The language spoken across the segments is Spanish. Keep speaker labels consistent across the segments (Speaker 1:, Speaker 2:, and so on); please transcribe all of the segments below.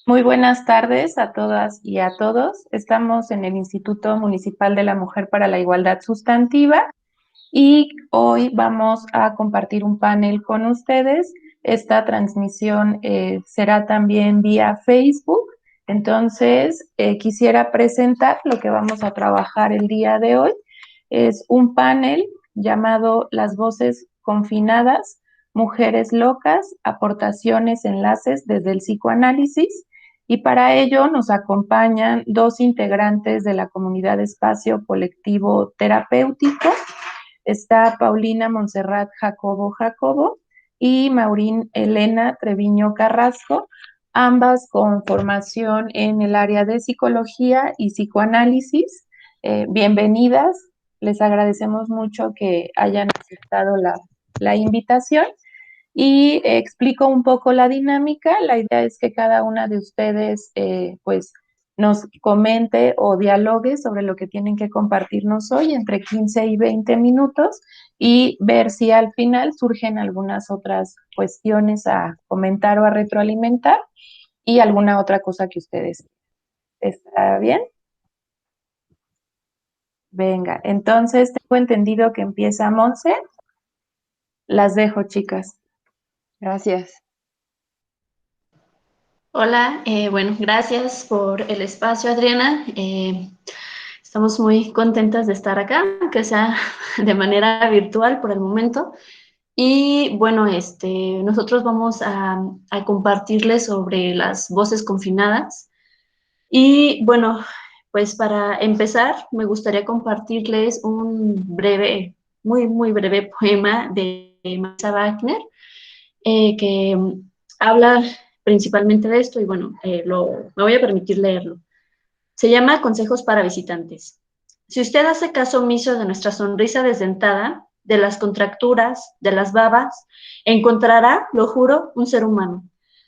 Speaker 1: Muy buenas tardes a todas y a todos. Estamos en el Instituto Municipal de la Mujer para la Igualdad Sustantiva y hoy vamos a compartir un panel con ustedes. Esta transmisión será también vía Facebook. Entonces, quisiera presentar lo que vamos a trabajar el día de hoy. Es un panel llamado Las voces confinadas, mujeres locas, aportaciones, enlaces desde el psicoanálisis. Y para ello nos acompañan dos integrantes de la comunidad Espacio Colectivo Terapéutico. Está Paulina Montserrat Jacobo y Maurín Elena Treviño Carrasco, ambas con formación en el área de psicología y psicoanálisis. Bienvenidas, les agradecemos mucho que hayan aceptado la invitación y explico un poco la dinámica. La idea es que cada una de ustedes pues nos comente o dialogue sobre lo que tienen que compartirnos hoy entre 15 y 20 minutos y ver si al final surgen algunas otras cuestiones a comentar o a retroalimentar y alguna otra cosa que ustedes. ¿Está bien? Venga, entonces tengo entendido que empieza Monse. Las dejo, chicas.
Speaker 2: Gracias.
Speaker 3: Hola, bueno, gracias por el espacio, Adriana. Estamos muy contentas de estar acá, aunque sea de manera virtual por el momento. Y bueno, nosotros vamos a compartirles sobre las voces confinadas. Y bueno, pues para empezar, me gustaría compartirles un breve, muy breve poema de Marisa Wagner, que habla principalmente de esto y bueno, me voy a permitir leerlo. Se llama Consejos para visitantes. Si usted hace caso omiso de nuestra sonrisa desdentada, de las contracturas, de las babas, encontrará, lo juro, un ser humano.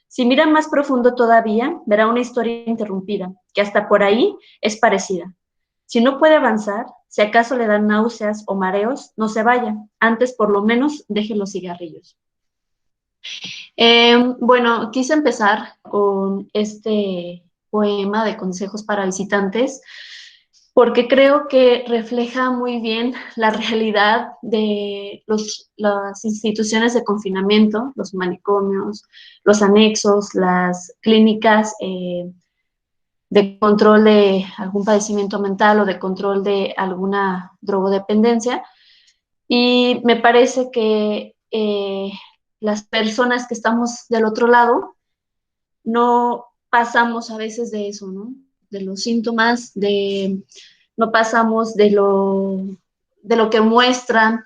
Speaker 3: Si mira más profundo todavía, verá una historia interrumpida, que hasta por ahí es parecida. Si no puede avanzar, si acaso le dan náuseas o mareos, no se vaya. Antes, por lo menos, deje los cigarrillos. Bueno, quise empezar con este poema de consejos para visitantes porque creo que refleja muy bien la realidad de las instituciones de confinamiento, los manicomios, los anexos, las clínicas de control de algún padecimiento mental o de control de alguna drogodependencia. Y me parece que las personas que estamos del otro lado no pasamos a veces de eso, ¿no? De los síntomas, no pasamos de lo que muestran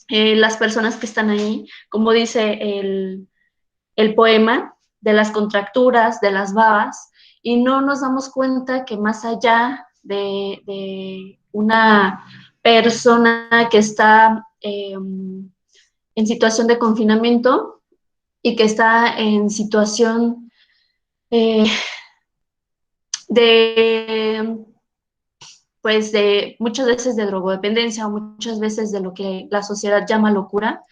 Speaker 3: las personas que están ahí, como dice el poema, de las contracturas, de las babas, y no nos damos cuenta que más allá de una persona que está en situación de confinamiento y que está en situación eh, de, pues de muchas veces de drogodependencia o muchas veces de lo que la sociedad llama locura,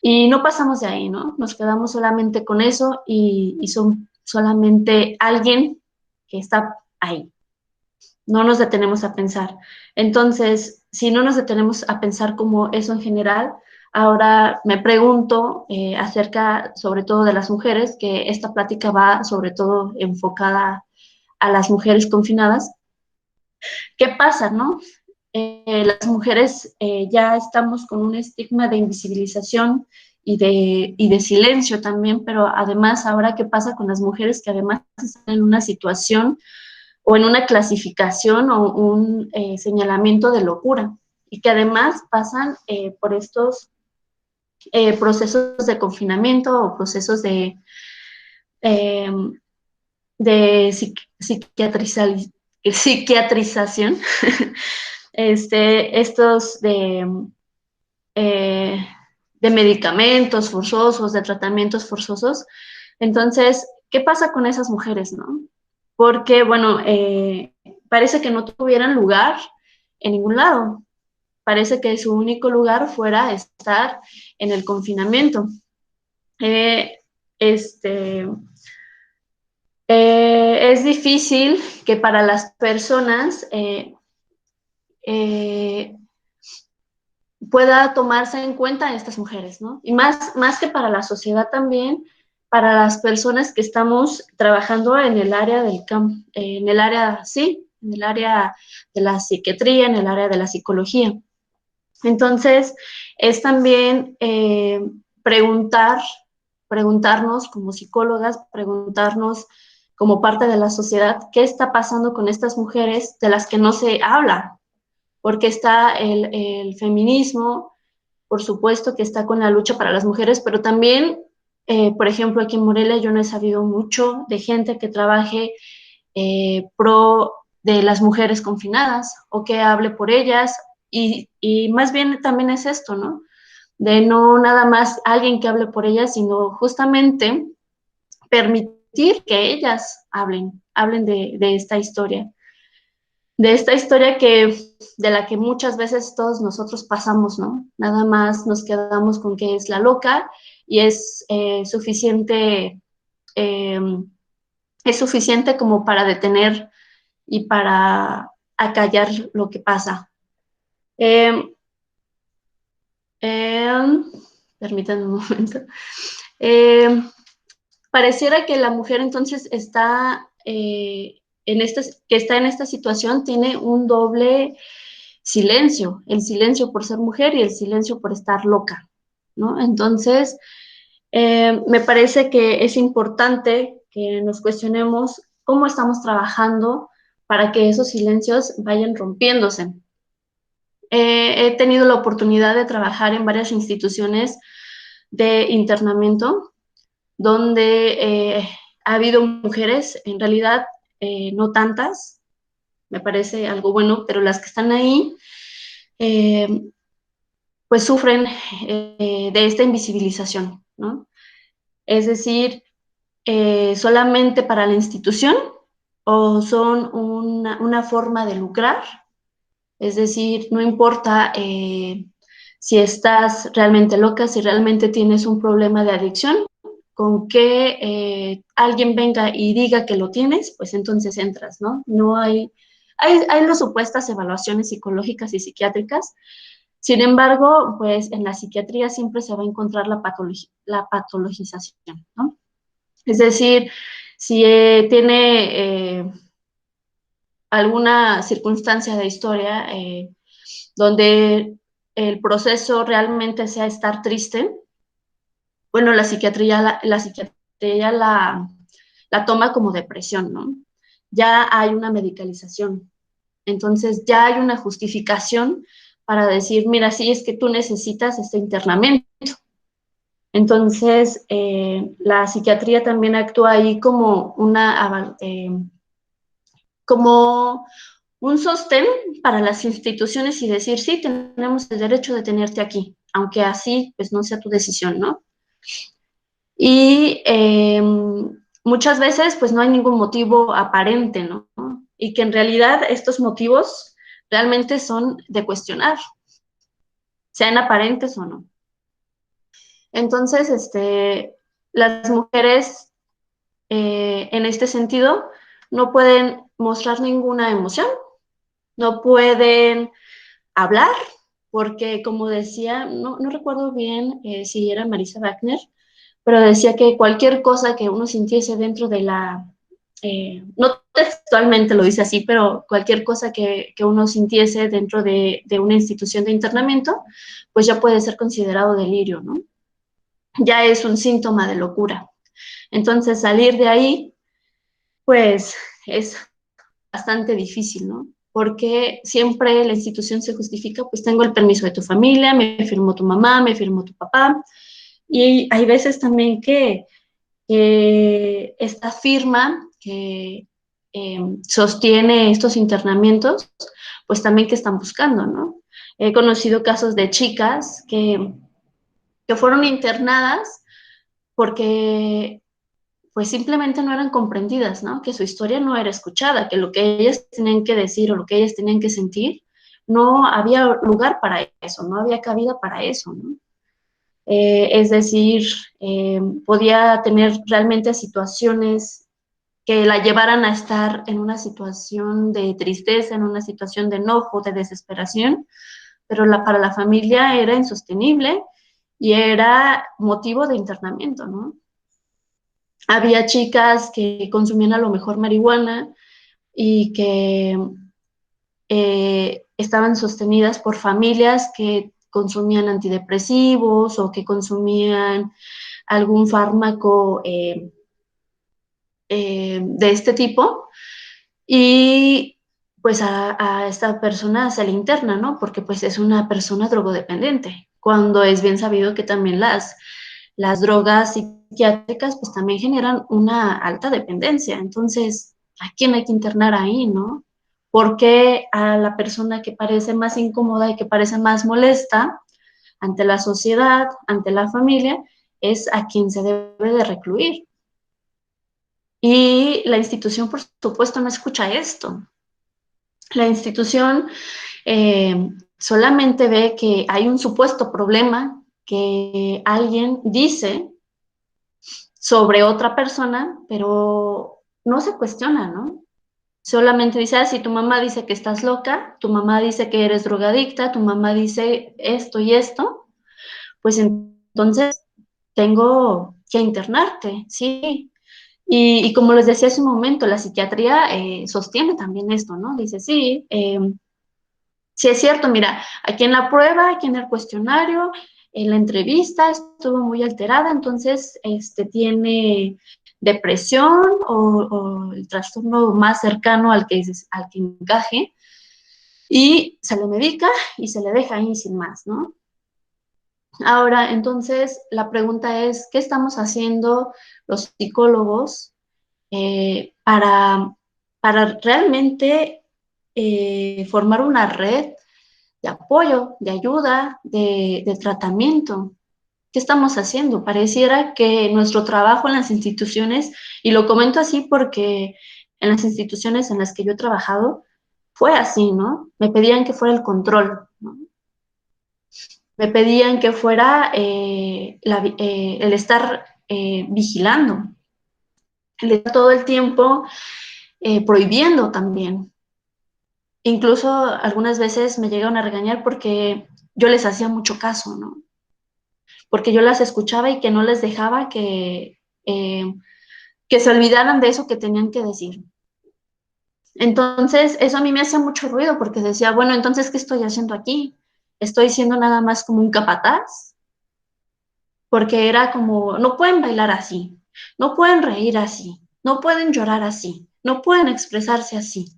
Speaker 3: y no pasamos de ahí, ¿no? Nos quedamos solamente con eso y son solamente alguien que está ahí. No nos detenemos a pensar. Entonces, si no nos detenemos a pensar como eso en general, ahora me pregunto acerca sobre todo de las mujeres, que esta plática va sobre todo enfocada a las mujeres confinadas. ¿Qué pasa, no? Las mujeres ya estamos con un estigma de invisibilización y de silencio también, pero además ahora qué pasa con las mujeres que además están en una situación o en una clasificación o un señalamiento de locura y que además pasan por estos procesos de confinamiento o procesos eh, de psiquiatrización, estos eh, de medicamentos forzosos, de tratamientos forzosos. Entonces, ¿qué pasa con esas mujeres, no? Porque, bueno, parece que no tuvieran lugar en ningún lado. Parece que su único lugar fuera estar en el confinamiento. Eh, este, Es difícil que para las personas eh, pueda tomarse en cuenta estas mujeres, ¿no? Y más que para la sociedad también, para las personas que estamos trabajando en el área del campo, en el área, sí, en el área de la psiquiatría, en el área de la psicología. Entonces, es también preguntarnos como psicólogas, preguntarnos como parte de la sociedad, qué está pasando con estas mujeres de las que no se habla, porque está el feminismo, por supuesto que está con la lucha para las mujeres, pero también, por ejemplo, aquí en Morelia yo no he sabido mucho de gente que trabaje pro de las mujeres confinadas o que hable por ellas y más bien también es esto, ¿no? De no nada más alguien que hable por ellas, sino justamente permitir que ellas hablen de esta historia de la que muchas veces todos nosotros pasamos, ¿no? Nada más nos quedamos con que es la loca y eh, es suficiente como para detener y para acallar lo que pasa. Eh, eh, Permítanme un momento. Eh, Pareciera que la mujer entonces que está en esta situación tiene un doble silencio, el silencio por ser mujer y el silencio por estar loca, ¿no? Entonces, me parece que es importante que nos cuestionemos cómo estamos trabajando para que esos silencios vayan rompiéndose. He tenido la oportunidad de trabajar en varias instituciones de internamiento donde ha habido mujeres, en realidad no tantas, me parece algo bueno, pero las que están ahí, eh, pues sufren de esta invisibilización, ¿no? Es decir, solamente para la institución o son una forma de lucrar, es decir, no importa si estás realmente loca, si realmente tienes un problema de adicción, con que alguien venga y diga que lo tienes, pues entonces entras, ¿no? No hay las supuestas evaluaciones psicológicas y psiquiátricas. Sin embargo, pues en la psiquiatría siempre se va a encontrar la patologización, ¿no? Es decir, si alguna circunstancia de historia donde el proceso realmente sea estar triste, bueno, la toma como depresión, ¿no? Ya hay una medicalización. Entonces ya hay una justificación para decir, mira, sí, es que tú necesitas este internamiento. Entonces, la psiquiatría también actúa ahí como un sostén para las instituciones y decir, sí, tenemos el derecho de tenerte aquí, aunque así pues no sea tu decisión, ¿no? Y muchas veces pues no hay ningún motivo aparente, ¿no? Y que en realidad estos motivos realmente son de cuestionar, sean aparentes o no. Entonces, las mujeres en este sentido no pueden mostrar ninguna emoción, no pueden hablar, porque como decía, no recuerdo bien si era Marisa Wagner, pero decía que cualquier cosa que uno sintiese dentro de no textualmente lo dice así, pero cualquier cosa que uno sintiese dentro de una institución de internamiento, pues ya puede ser considerado delirio, ¿no? Ya es un síntoma de locura. Entonces, salir de ahí, pues es bastante difícil, ¿no? Porque siempre la institución se justifica, pues tengo el permiso de tu familia, me firmó tu mamá, me firmó tu papá, y hay veces también que esta firma que sostiene estos internamientos, pues también que están buscando, ¿no? He conocido casos de chicas que fueron internadas porque pues simplemente no eran comprendidas, ¿no? Que su historia no era escuchada, que lo que ellas tenían que decir o lo que ellas tenían que sentir, no había lugar para eso, no había cabida para eso, ¿no? Es decir, podía tener realmente situaciones que la llevaran a estar en una situación de tristeza, en una situación de enojo, de desesperación, pero para la familia era insostenible y era motivo de internamiento, ¿no? Había chicas que consumían a lo mejor marihuana y que estaban sostenidas por familias que consumían antidepresivos o que consumían algún fármaco de este tipo, y pues a esta persona se le interna, ¿no? Porque pues es una persona drogodependiente, cuando es bien sabido que también las drogas psiquiátricas pues también generan una alta dependencia. Entonces, ¿a quién hay que internar ahí, no? Porque a la persona que parece más incómoda y que parece más molesta ante la sociedad, ante la familia, es a quien se debe de recluir. Y la institución, por supuesto, no escucha esto. La institución solamente ve que hay un supuesto problema que alguien dice sobre otra persona, pero no se cuestiona, ¿no? Solamente dice, ah, si tu mamá dice que estás loca, tu mamá dice que eres drogadicta, tu mamá dice esto y esto, pues entonces tengo que internarte, ¿sí? Y como les decía hace un momento, la psiquiatría sostiene también esto, ¿no? Dice, sí, sí es cierto, mira, aquí en la prueba, aquí en el cuestionario, en la entrevista estuvo muy alterada, entonces tiene depresión o el trastorno más cercano al que encaje, y se le medica y se le deja ahí sin más, ¿no? Ahora, entonces, la pregunta es, ¿qué estamos haciendo los psicólogos para realmente formar una red de apoyo, de ayuda, de tratamiento? ¿Qué estamos haciendo? Pareciera que nuestro trabajo en las instituciones, y lo comento así porque en las instituciones en las que yo he trabajado, fue así, ¿no? Me pedían que fuera el control, ¿no? Me pedían que fuera el estar vigilando, el estar todo el tiempo prohibiendo también. Incluso algunas veces me llegaron a regañar porque yo les hacía mucho caso, ¿no? Porque yo las escuchaba y que no les dejaba que se olvidaran de eso que tenían que decir. Entonces, eso a mí me hacía mucho ruido porque decía, bueno, entonces, ¿qué estoy haciendo aquí? ¿Estoy siendo nada más como un capataz? Porque era como, no pueden bailar así, no pueden reír así, no pueden llorar así, no pueden expresarse así.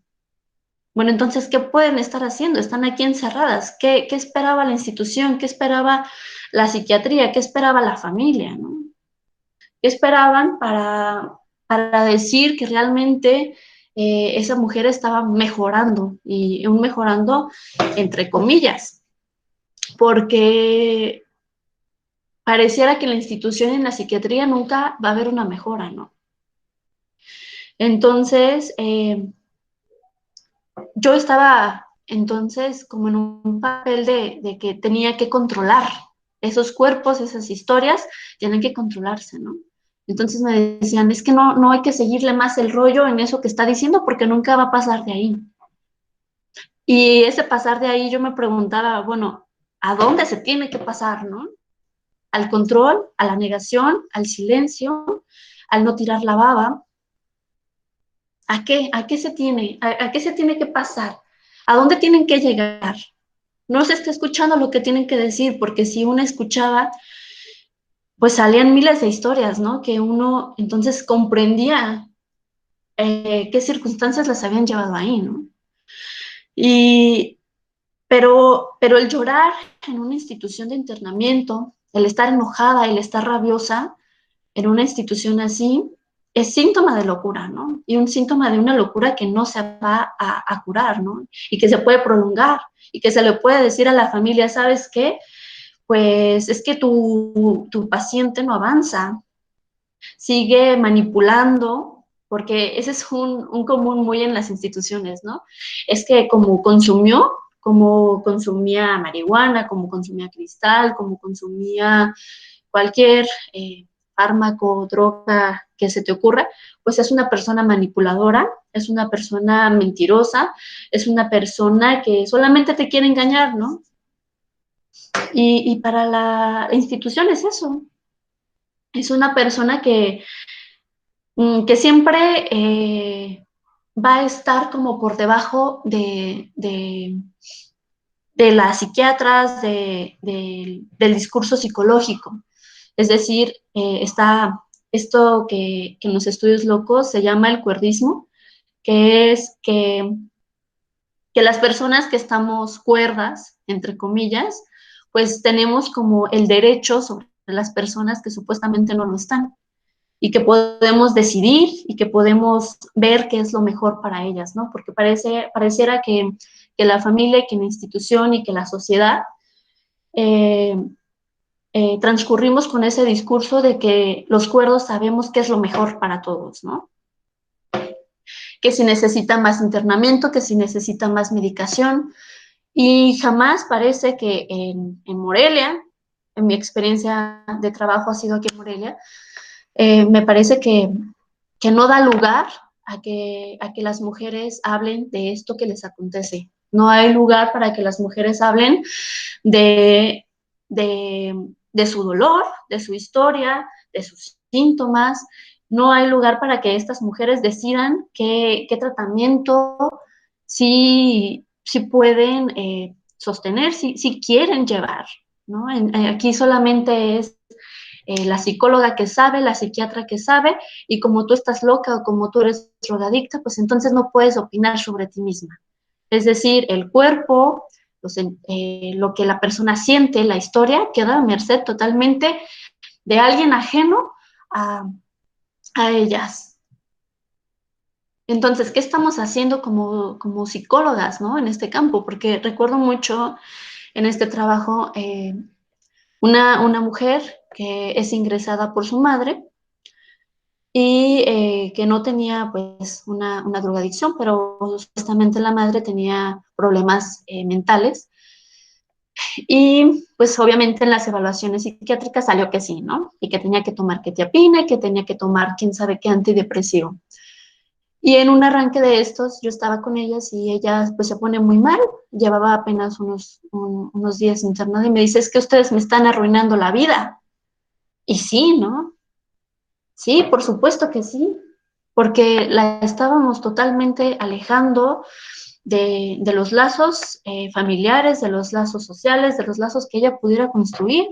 Speaker 3: Bueno, entonces, ¿qué pueden estar haciendo? Están aquí encerradas. ¿Qué esperaba la institución? ¿Qué esperaba la psiquiatría? ¿Qué esperaba la familia? ¿No? ¿Qué esperaban para decir que realmente esa mujer estaba mejorando? Y un mejorando entre comillas, porque pareciera que en la institución en la psiquiatría nunca va a haber una mejora, ¿no? Entonces, yo estaba entonces como en un papel de que tenía que controlar esos cuerpos, esas historias, tienen que controlarse, ¿no? Entonces me decían, es que no hay que seguirle más el rollo en eso que está diciendo porque nunca va a pasar de ahí. Y ese pasar de ahí yo me preguntaba, bueno, ¿a dónde se tiene que pasar, no? Al control, a la negación, al silencio, al no tirar la baba. ¿A qué se tiene? ¿A qué se tiene que pasar? ¿A dónde tienen que llegar? No se está escuchando lo que tienen que decir, porque si uno escuchaba, pues salían miles de historias, ¿no? Que uno entonces comprendía qué circunstancias las habían llevado ahí, ¿no? Y, pero el llorar en una institución de internamiento, el estar enojada, el estar rabiosa en una institución así, es síntoma de locura, ¿no? Y un síntoma de una locura que no se va a curar, ¿no? Y que se puede prolongar y que se le puede decir a la familia, ¿sabes qué? Pues es que tu paciente no avanza, sigue manipulando, porque ese es un común muy en las instituciones, ¿no? Es que como consumía marihuana, como consumía cristal, como consumía cualquier fármaco, droga que se te ocurra, pues es una persona manipuladora, es una persona mentirosa, es una persona que solamente te quiere engañar, ¿no? Y para la institución es eso, es una persona que siempre va a estar como por debajo de las psiquiatras, del discurso psicológico. Es decir, está esto que en los estudios locos se llama el cuerdismo, que es que las personas que estamos cuerdas, entre comillas, pues tenemos como el derecho sobre las personas que supuestamente no lo están y que podemos decidir y que podemos ver qué es lo mejor para ellas, ¿no? Porque pareciera que la familia, que la institución y que la sociedad eh, transcurrimos con ese discurso de que los cuerdos sabemos qué es lo mejor para todos, ¿no? Que si necesita más internamiento, que si necesita más medicación, y jamás parece que en Morelia, en mi experiencia de trabajo ha sido aquí en Morelia, me parece que no da lugar a que las mujeres hablen de esto que les acontece. No hay lugar para que las mujeres hablen de, de, de su dolor, de su historia, de sus síntomas. No hay lugar para que estas mujeres decidan qué tratamiento sí pueden sostener, si quieren llevar, ¿no? Aquí solamente es la psicóloga que sabe, la psiquiatra que sabe, y como tú estás loca o como tú eres drogadicta, pues entonces no puedes opinar sobre ti misma. Es decir, el cuerpo, lo que la persona siente, la historia, queda a merced totalmente de alguien ajeno a, a ellas. Entonces, ¿qué estamos haciendo como psicólogas, ¿no? En este campo? Porque recuerdo mucho en este trabajo una mujer que es ingresada por su madre y que no tenía pues una drogadicción, pero supuestamente la madre tenía problemas mentales y pues obviamente en las evaluaciones psiquiátricas salió que sí, ¿no? Y que tenía que tomar quetiapina y que tenía que tomar quién sabe qué antidepresivo. Y en un arranque de estos yo estaba con ellas y ella pues se pone muy mal, llevaba apenas unos días internada y me dice, es que ustedes me están arruinando la vida. Y sí, ¿no? Sí, por supuesto que sí, porque la estábamos totalmente alejando de los lazos familiares, de los lazos sociales, de los lazos que ella pudiera construir.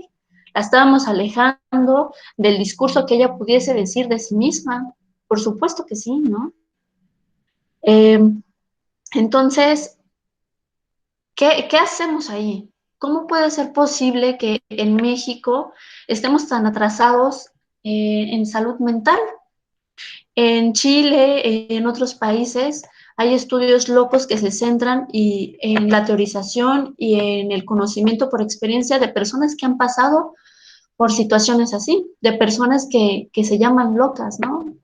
Speaker 3: La estábamos alejando del discurso que ella pudiese decir de sí misma. Por supuesto que sí, ¿no? Eh, entonces, ¿qué hacemos ahí? ¿Cómo puede ser posible que en México estemos tan atrasados en salud mental? En Chile, en otros países, hay estudios locos que se centran en la teorización y en el conocimiento por experiencia de personas que han pasado por situaciones así, de personas que se llaman locas, ¿no?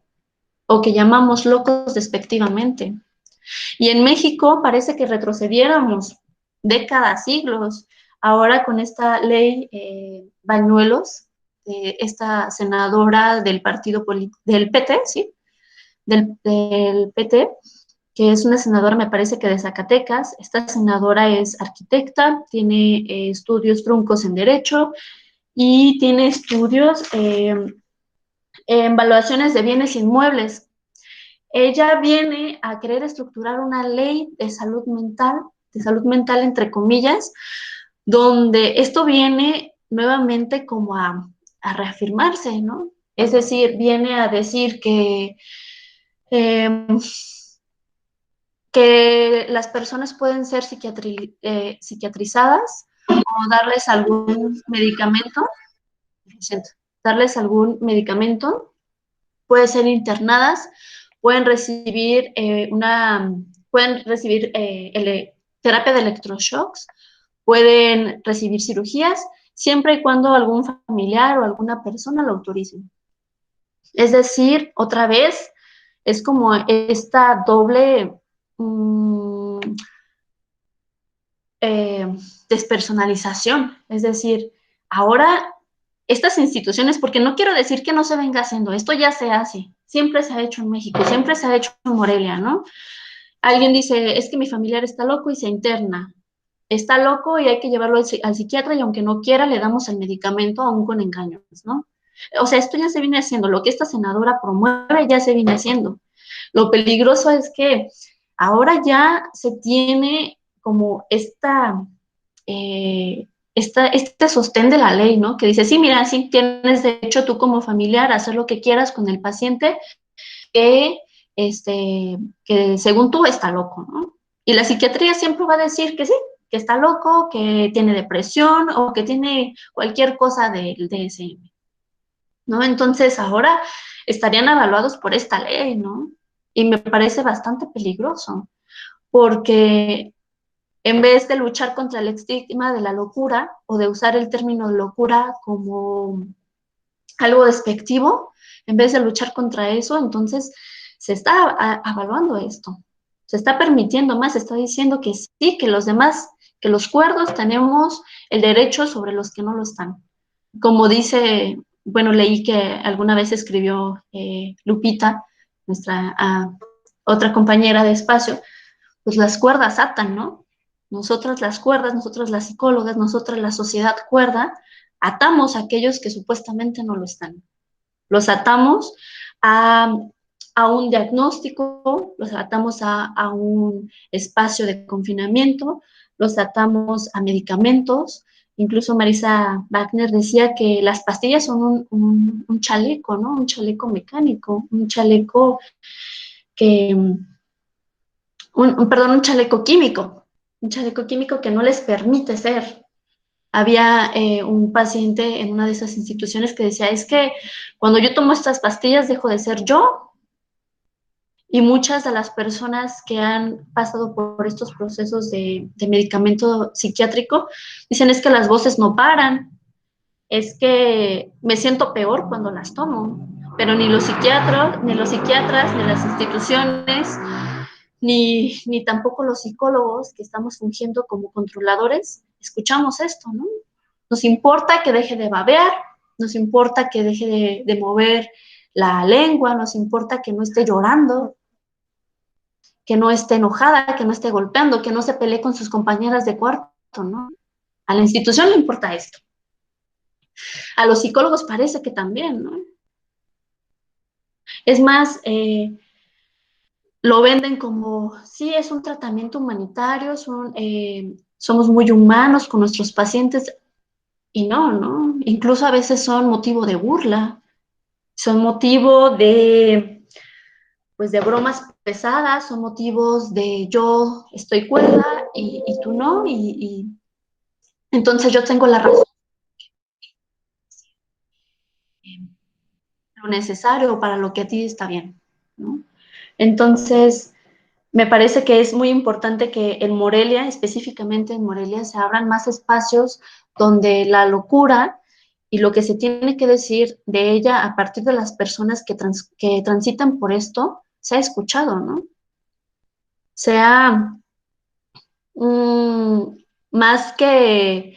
Speaker 3: O que llamamos locos despectivamente. Y en México parece que retrocediéramos décadas, siglos. Ahora con esta ley Bañuelos, esta senadora del partido del PT, ¿sí? Del PT, que es una senadora, me parece que de Zacatecas. Esta senadora es arquitecta, tiene estudios truncos en Derecho y tiene estudios en evaluaciones de bienes inmuebles. Ella viene a querer estructurar una ley de salud mental entre comillas, donde esto viene nuevamente como a reafirmarse, ¿no? Es decir, viene a decir eh, que las personas pueden ser psiquiatrizadas o darles algún medicamento, darles algún medicamento, pueden ser internadas, pueden recibir terapia de electroshocks, pueden recibir cirugías, siempre y cuando algún familiar o alguna persona lo autorice. Es decir, otra vez, es como esta doble eh, despersonalización. Es decir, ahora estas instituciones, porque no quiero decir que no se venga haciendo, esto ya se hace, siempre se ha hecho en México, siempre se ha hecho en Morelia, ¿no? Alguien dice, es que mi familiar está loco y se interna. Está loco y hay que llevarlo al psiquiatra y aunque no quiera, le damos el medicamento aún con engaños, ¿no? O sea, esto ya se viene haciendo, lo que esta senadora promueve ya se viene haciendo. Lo peligroso es que ahora ya se tiene como este sostén de la ley, ¿no? Que dice, sí, mira, sí tienes derecho tú como familiar a hacer lo que quieras con el paciente que, que según tú está loco, ¿no? Y la psiquiatría siempre va a decir que sí, que está loco, que tiene depresión o que tiene cualquier cosa del DSM, ¿no? Entonces ahora estarían evaluados por esta ley, ¿no? Y me parece bastante peligroso, porque en vez de luchar contra el estigma de la locura o de usar el término locura como algo despectivo, en vez de luchar contra eso, entonces se está evaluando esto, se está permitiendo más, se está diciendo que sí, que los demás, que los cuerdos tenemos el derecho sobre los que no lo están. Como dice, bueno, leí que alguna vez escribió Lupita, nuestra otra compañera de espacio, pues las cuerdas atan, ¿no? Nosotras las cuerdas, nosotras las psicólogas, nosotras la sociedad cuerda, atamos a aquellos que supuestamente no lo están. Los atamos a, a un diagnóstico, los atamos a un espacio de confinamiento, los atamos a medicamentos. Incluso Marisa Wagner decía que las pastillas son un chaleco, ¿no? Un chaleco mecánico, un chaleco que, perdón, un chaleco químico que no les permite ser. Había un paciente en una de esas instituciones que decía, es que cuando yo tomo estas pastillas dejo de ser yo, y muchas de las personas que han pasado por estos procesos de medicamento psiquiátrico dicen es que las voces no paran, es que me siento peor cuando las tomo, pero ni los psiquiatras, ni las instituciones, ni tampoco los psicólogos que estamos fungiendo como controladores, escuchamos esto, ¿no? Nos importa que deje de babear, nos importa que deje de mover la lengua, nos importa que no esté llorando, que no esté enojada, que no esté golpeando, que no se pelee con sus compañeras de cuarto, ¿no? A la institución le importa esto. A los psicólogos parece que también, ¿no? Es más, lo venden como, sí, es un tratamiento humanitario, somos muy humanos con nuestros pacientes, y no, ¿no? Incluso a veces son motivo de burla, son motivo pues de bromas pesadas, son motivos de yo estoy cuerda y tú no, y entonces yo tengo la razón, lo necesario para lo que a ti está bien, ¿no? Entonces, me parece que es muy importante que en Morelia, específicamente en Morelia, se abran más espacios donde la locura y lo que se tiene que decir de ella a partir de las personas que transitan por esto sea escuchado, ¿no? Sea mm, más que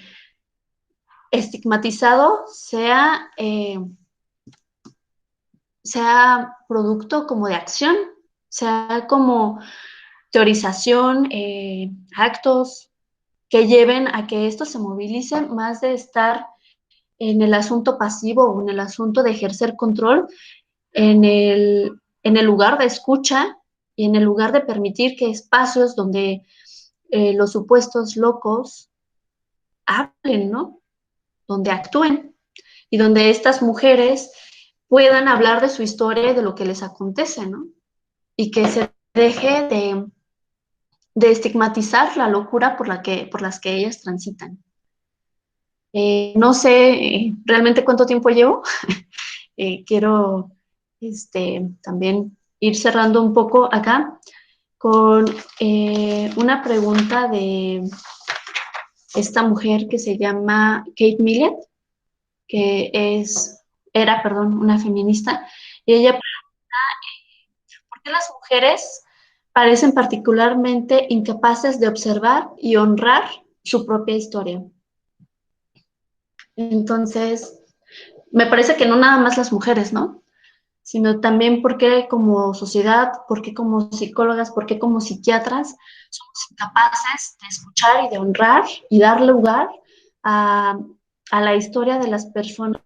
Speaker 3: estigmatizado, sea producto como de acción, sea como teorización, actos que lleven a que esto se movilice más de estar en el asunto pasivo o en el asunto de ejercer control, en el lugar de escucha y en el lugar de permitir que espacios donde los supuestos locos hablen, ¿no? Donde actúen y donde estas mujeres puedan hablar de su historia y de lo que les acontece, ¿no? Y que se deje de estigmatizar la locura por las que ellas transitan. No sé realmente cuánto tiempo llevo. Quiero también ir cerrando un poco acá con una pregunta de esta mujer que se llama Kate Millett, que era, una feminista, y ella, ¿por qué las mujeres parecen particularmente incapaces de observar y honrar su propia historia? Entonces, me parece que no nada más las mujeres, ¿no? sino también por qué como sociedad, por qué como psicólogas, por qué como psiquiatras somos incapaces de escuchar y de honrar y dar lugar a, a la historia de las personas,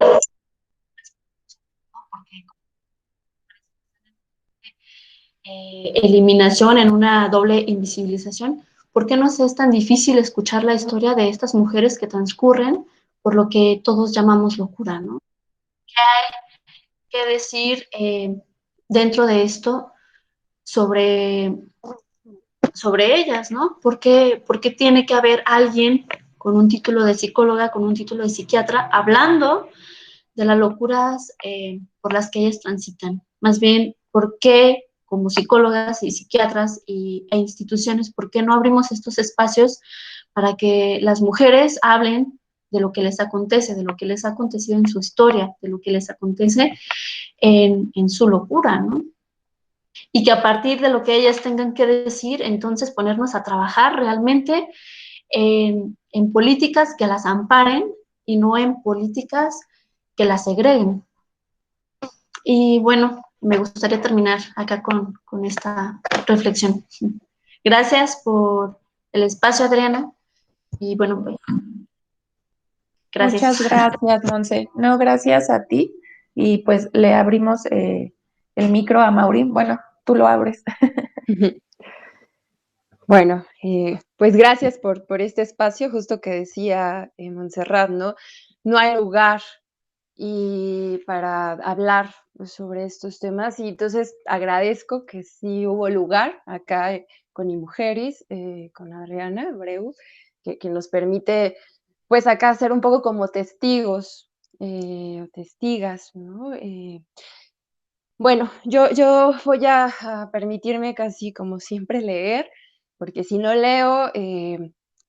Speaker 3: porque eliminación en una doble invisibilización, ¿por qué nos es tan difícil escuchar la historia de estas mujeres que transcurren por lo que todos llamamos locura, ¿no? ¿Qué decir dentro de esto sobre ellas, ¿no? ¿Por qué tiene que haber alguien con un título de psicóloga, con un título de psiquiatra, hablando de las locuras por las que ellas transitan? Más bien, ¿por qué como psicólogas y psiquiatras e instituciones, por qué no abrimos estos espacios para que las mujeres hablen de lo que les acontece, de lo que les ha acontecido en su historia, de lo que les acontece en su locura, ¿no? Y que a partir de lo que ellas tengan que decir, entonces ponernos a trabajar realmente en políticas que las amparen y no en políticas que las segreguen. Y bueno, me gustaría terminar acá con esta reflexión. Gracias por el espacio, Adriana. Y bueno, pues,
Speaker 1: Muchas
Speaker 3: gracias.
Speaker 1: gracias, Monse. No, gracias a ti. Y pues le abrimos el micro a Maureen. Bueno, tú lo abres.
Speaker 2: Bueno, pues gracias por este espacio, justo que decía Montserrat, ¿no? No hay lugar y para hablar sobre estos temas y entonces agradezco que sí hubo lugar acá con Imujeres, con Adriana Breu, que nos permite pues acá ser un poco como testigos o testigas, ¿no? Bueno, yo voy a permitirme casi como siempre leer, porque si no leo,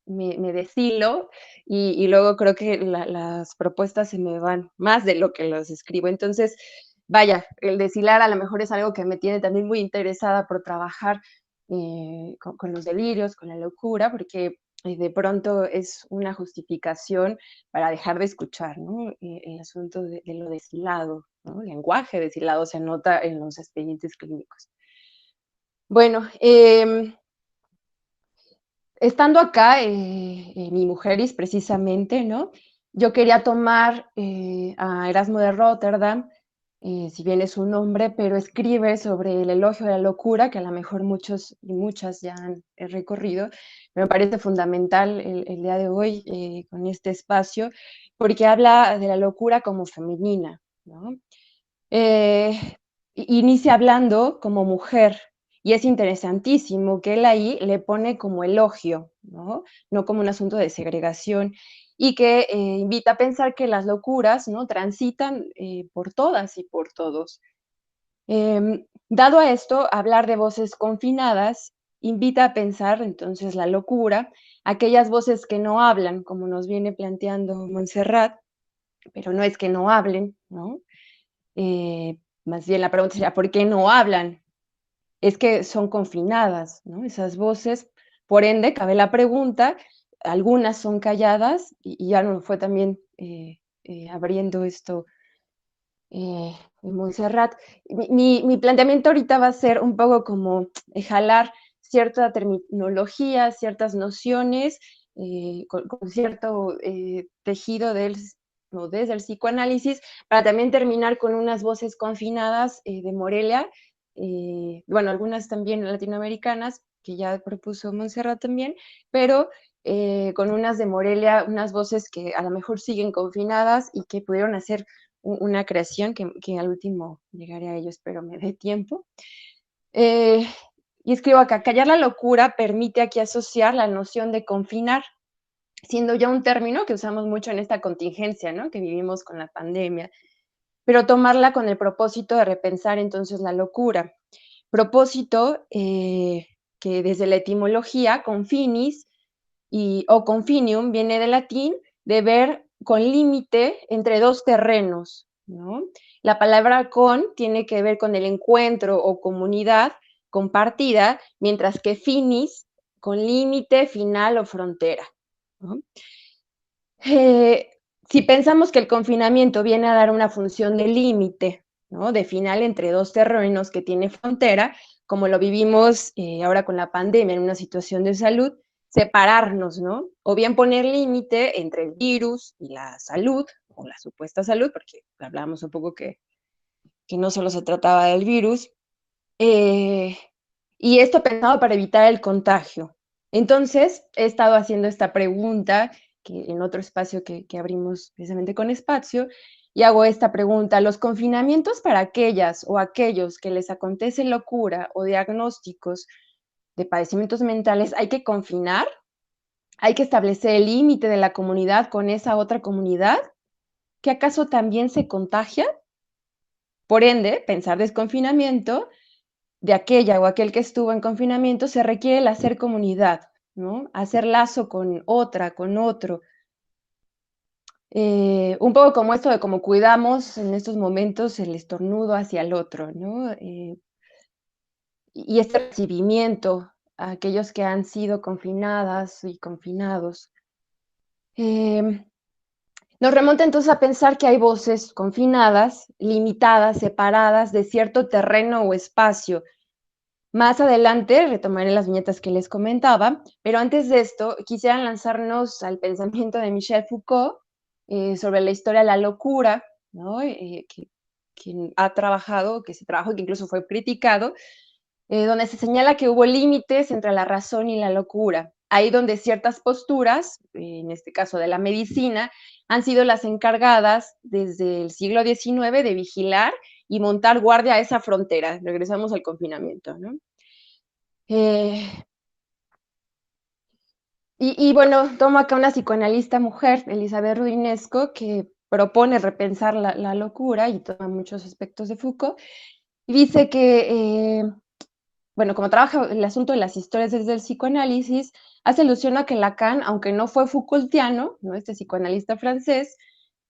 Speaker 2: me deshilo y luego creo que las propuestas se me van más de lo que los escribo. Entonces, vaya, el deshilar a lo mejor es algo que me tiene también muy interesada por trabajar con los delirios, con la locura, porque de pronto es una justificación para dejar de escuchar, ¿no? El asunto de lo deshilado, ¿no? El lenguaje deshilado se nota en los expedientes clínicos. Bueno, estando acá, mi mujeris precisamente, ¿no? Yo quería tomar a Erasmo de Rotterdam, si bien es un hombre, pero escribe sobre el elogio de la locura, que a lo mejor muchos y muchas ya han recorrido. Me parece fundamental el día de hoy con este espacio, porque habla de la locura como femenina, ¿no? Eh, inicia hablando como mujer, y es interesantísimo que él ahí le pone como elogio, ¿no? No como un asunto de segregación, y que invita a pensar que las locuras, ¿no? Transitan por todas y por todos. Dado a esto, hablar de voces confinadas invita a pensar entonces la locura, aquellas voces que no hablan, como nos viene planteando Montserrat, pero no es que no hablen, ¿no? Más bien la pregunta sería, ¿por qué no hablan? Es que son confinadas, ¿no? Esas voces, por ende, cabe la pregunta, algunas son calladas y ya no fue también abriendo esto Montserrat. Mi planteamiento ahorita va a ser un poco como jalar cierta terminología, ciertas nociones, con cierto tejido o desde el psicoanálisis, para también terminar con unas voces confinadas de Morelia, bueno, algunas también latinoamericanas, que ya propuso Montserrat también, pero con unas de Morelia, unas voces que a lo mejor siguen confinadas y que pudieron hacer una creación que al último llegaré a ello, espero me dé tiempo. Eh, y escribo acá, callar la locura permite aquí asociar la noción de confinar, siendo ya un término que usamos mucho en esta contingencia, ¿no? Que vivimos con la pandemia, pero tomarla con el propósito de repensar entonces la locura. Propósito que desde la etimología, confinis o confinium viene del latín de ver con límite entre dos terrenos, ¿no? La palabra con tiene que ver con el encuentro o comunidad compartida, mientras que finis con límite, final o frontera, ¿no? Si pensamos que el confinamiento viene a dar una función de límite, ¿no? De final entre dos terrenos que tiene frontera, como lo vivimos ahora con la pandemia en una situación de salud, separarnos, ¿no? O bien poner límite entre el virus y la salud, o la supuesta salud, porque hablábamos un poco que no solo se trataba del virus, eh, y esto pensado para evitar el contagio. Entonces, he estado haciendo esta pregunta que en otro espacio que abrimos precisamente con Espacio, y hago esta pregunta: ¿los confinamientos para aquellas o aquellos que les acontece locura o diagnósticos de padecimientos mentales hay que confinar? ¿Hay que establecer el límite de la comunidad con esa otra comunidad? ¿Que acaso también se contagia? Por ende, pensar desconfinamiento de aquella o aquel que estuvo en confinamiento, se requiere el hacer comunidad, ¿no? Hacer lazo con otra, con otro. Un poco como esto de cómo cuidamos en estos momentos el estornudo hacia el otro, ¿no? Y este recibimiento a aquellos que han sido confinadas y confinados. Nos remonta entonces a pensar que hay voces confinadas, limitadas, separadas de cierto terreno o espacio. Más adelante retomaré las viñetas que les comentaba, pero antes de esto quisiera lanzarnos al pensamiento de Michel Foucault sobre la historia de la locura, ¿no? Quien ha trabajado, que se trabajó y que incluso fue criticado, donde se señala que hubo límites entre la razón y la locura. Ahí donde ciertas posturas, en este caso de la medicina, han sido las encargadas desde el siglo XIX de vigilar y montar guardia a esa frontera. Regresamos al confinamiento, ¿no? Bueno, tomo acá una psicoanalista mujer, Elizabeth Rudinesco, que propone repensar la locura y toma muchos aspectos de Foucault, y dice que, bueno, como trabaja el asunto de las historias desde el psicoanálisis, hace alusión a que Lacan, aunque no fue Foucaultiano, ¿no? Este psicoanalista francés,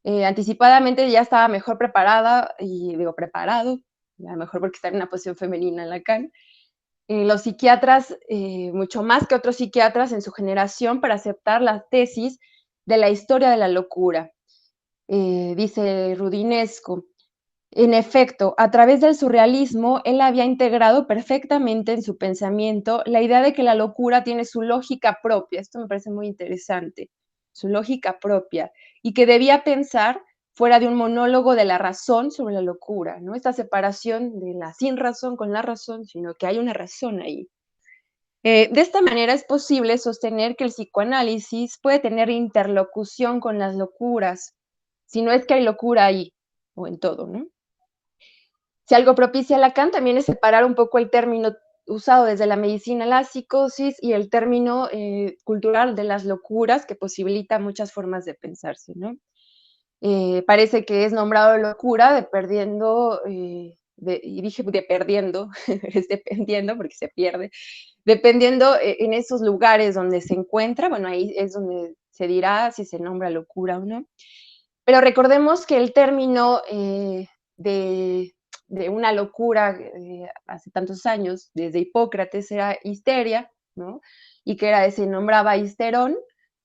Speaker 2: anticipadamente ya estaba mejor preparada, y digo preparado, a lo mejor porque está en una posición femenina Lacan, los psiquiatras, mucho más que otros psiquiatras en su generación, para aceptar la tesis de la historia de la locura. Dice Rudinesco, en efecto, a través del surrealismo, él había integrado perfectamente en su pensamiento la idea de que la locura tiene su lógica propia. Esto me parece muy interesante, su lógica propia, y que debía pensar fuera de un monólogo de la razón sobre la locura, ¿no? Esta separación de la sin razón con la razón, sino que hay una razón ahí. De esta manera es posible sostener que el psicoanálisis puede tener interlocución con las locuras, si no es que hay locura ahí, o en todo, ¿no? Si algo propicia Lacan también es separar un poco el término usado desde la medicina, la psicosis, y el término cultural de las locuras, que posibilita muchas formas de pensarse, ¿no? Parece que es nombrado locura dependiendo, y dije de perdiendo, es dependiendo porque se pierde, dependiendo en esos lugares donde se encuentra, bueno, ahí es donde se dirá si se nombra locura o no. Pero recordemos que el término de, de una locura hace tantos años, desde Hipócrates, era histeria, ¿no? Y que se nombraba histerón,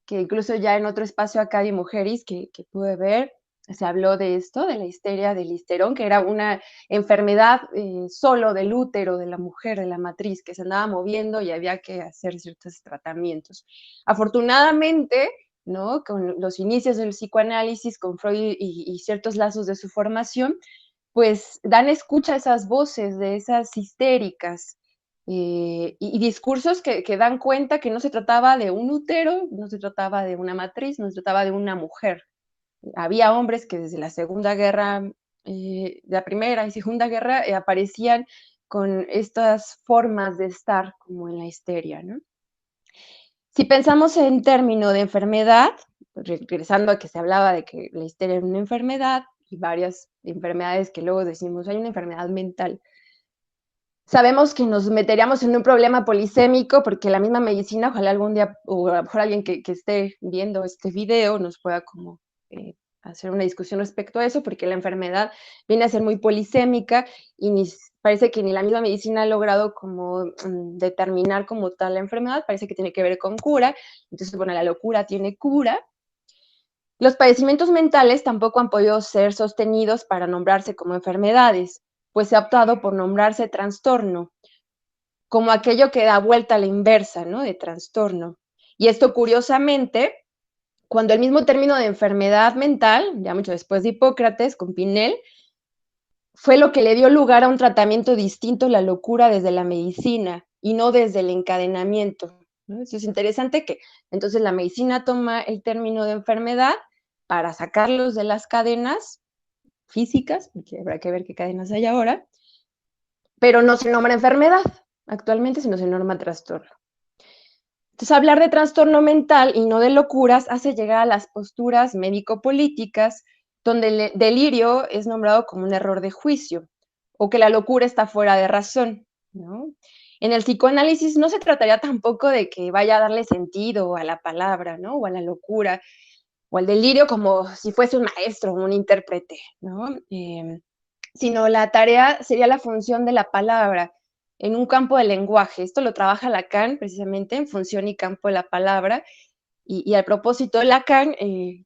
Speaker 2: que incluso ya en otro espacio acá de mujeres que pude ver, se habló de esto, de la histeria del histerón, que era una enfermedad solo del útero de la mujer, de la matriz, que se andaba moviendo y había que hacer ciertos tratamientos. Afortunadamente, ¿no? Con los inicios del psicoanálisis, con Freud y ciertos lazos de su formación, pues dan escucha a esas voces de esas histéricas y discursos que dan cuenta que no se trataba de un útero, no se trataba de una matriz, no se trataba de una mujer. Había hombres que desde la Segunda Guerra, la Primera y Segunda Guerra, aparecían con estas formas de estar como en la histeria, ¿no? Si pensamos en términos de enfermedad, regresando a que se hablaba de que la histeria era una enfermedad y varias enfermedades que luego decimos, hay una enfermedad mental. Sabemos que nos meteríamos en un problema polisémico porque la misma medicina, ojalá algún día, o a lo mejor alguien que esté viendo este video nos pueda como hacer una discusión respecto a eso, porque la enfermedad viene a ser muy polisémica y parece que ni la misma medicina ha logrado como determinar como tal la enfermedad, parece que tiene que ver con cura, entonces, bueno, la locura tiene cura. Los padecimientos mentales tampoco han podido ser sostenidos para nombrarse como enfermedades, pues se ha optado por nombrarse trastorno, como aquello que da vuelta a la inversa, ¿no? De trastorno. Y esto, curiosamente, cuando el mismo término de enfermedad mental, ya mucho después de Hipócrates, con Pinel, fue lo que le dio lugar a un tratamiento distinto a la locura desde la medicina y no desde el encadenamiento, ¿no? Eso es interesante que entonces la medicina toma el término de enfermedad para sacarlos de las cadenas físicas, porque habrá que ver qué cadenas hay ahora, pero no se nombra enfermedad actualmente, sino se nombra trastorno. Entonces, hablar de trastorno mental y no de locuras hace llegar a las posturas médico-políticas, donde el delirio es nombrado como un error de juicio, o que la locura está fuera de razón, ¿no? En el psicoanálisis no se trataría tampoco de que vaya a darle sentido a la palabra, ¿no? O a la locura, o al delirio como si fuese un maestro, un intérprete, ¿no? Sino la tarea sería la función de la palabra en un campo del lenguaje. Esto lo trabaja Lacan precisamente en función y campo de la palabra. Y al propósito de Lacan,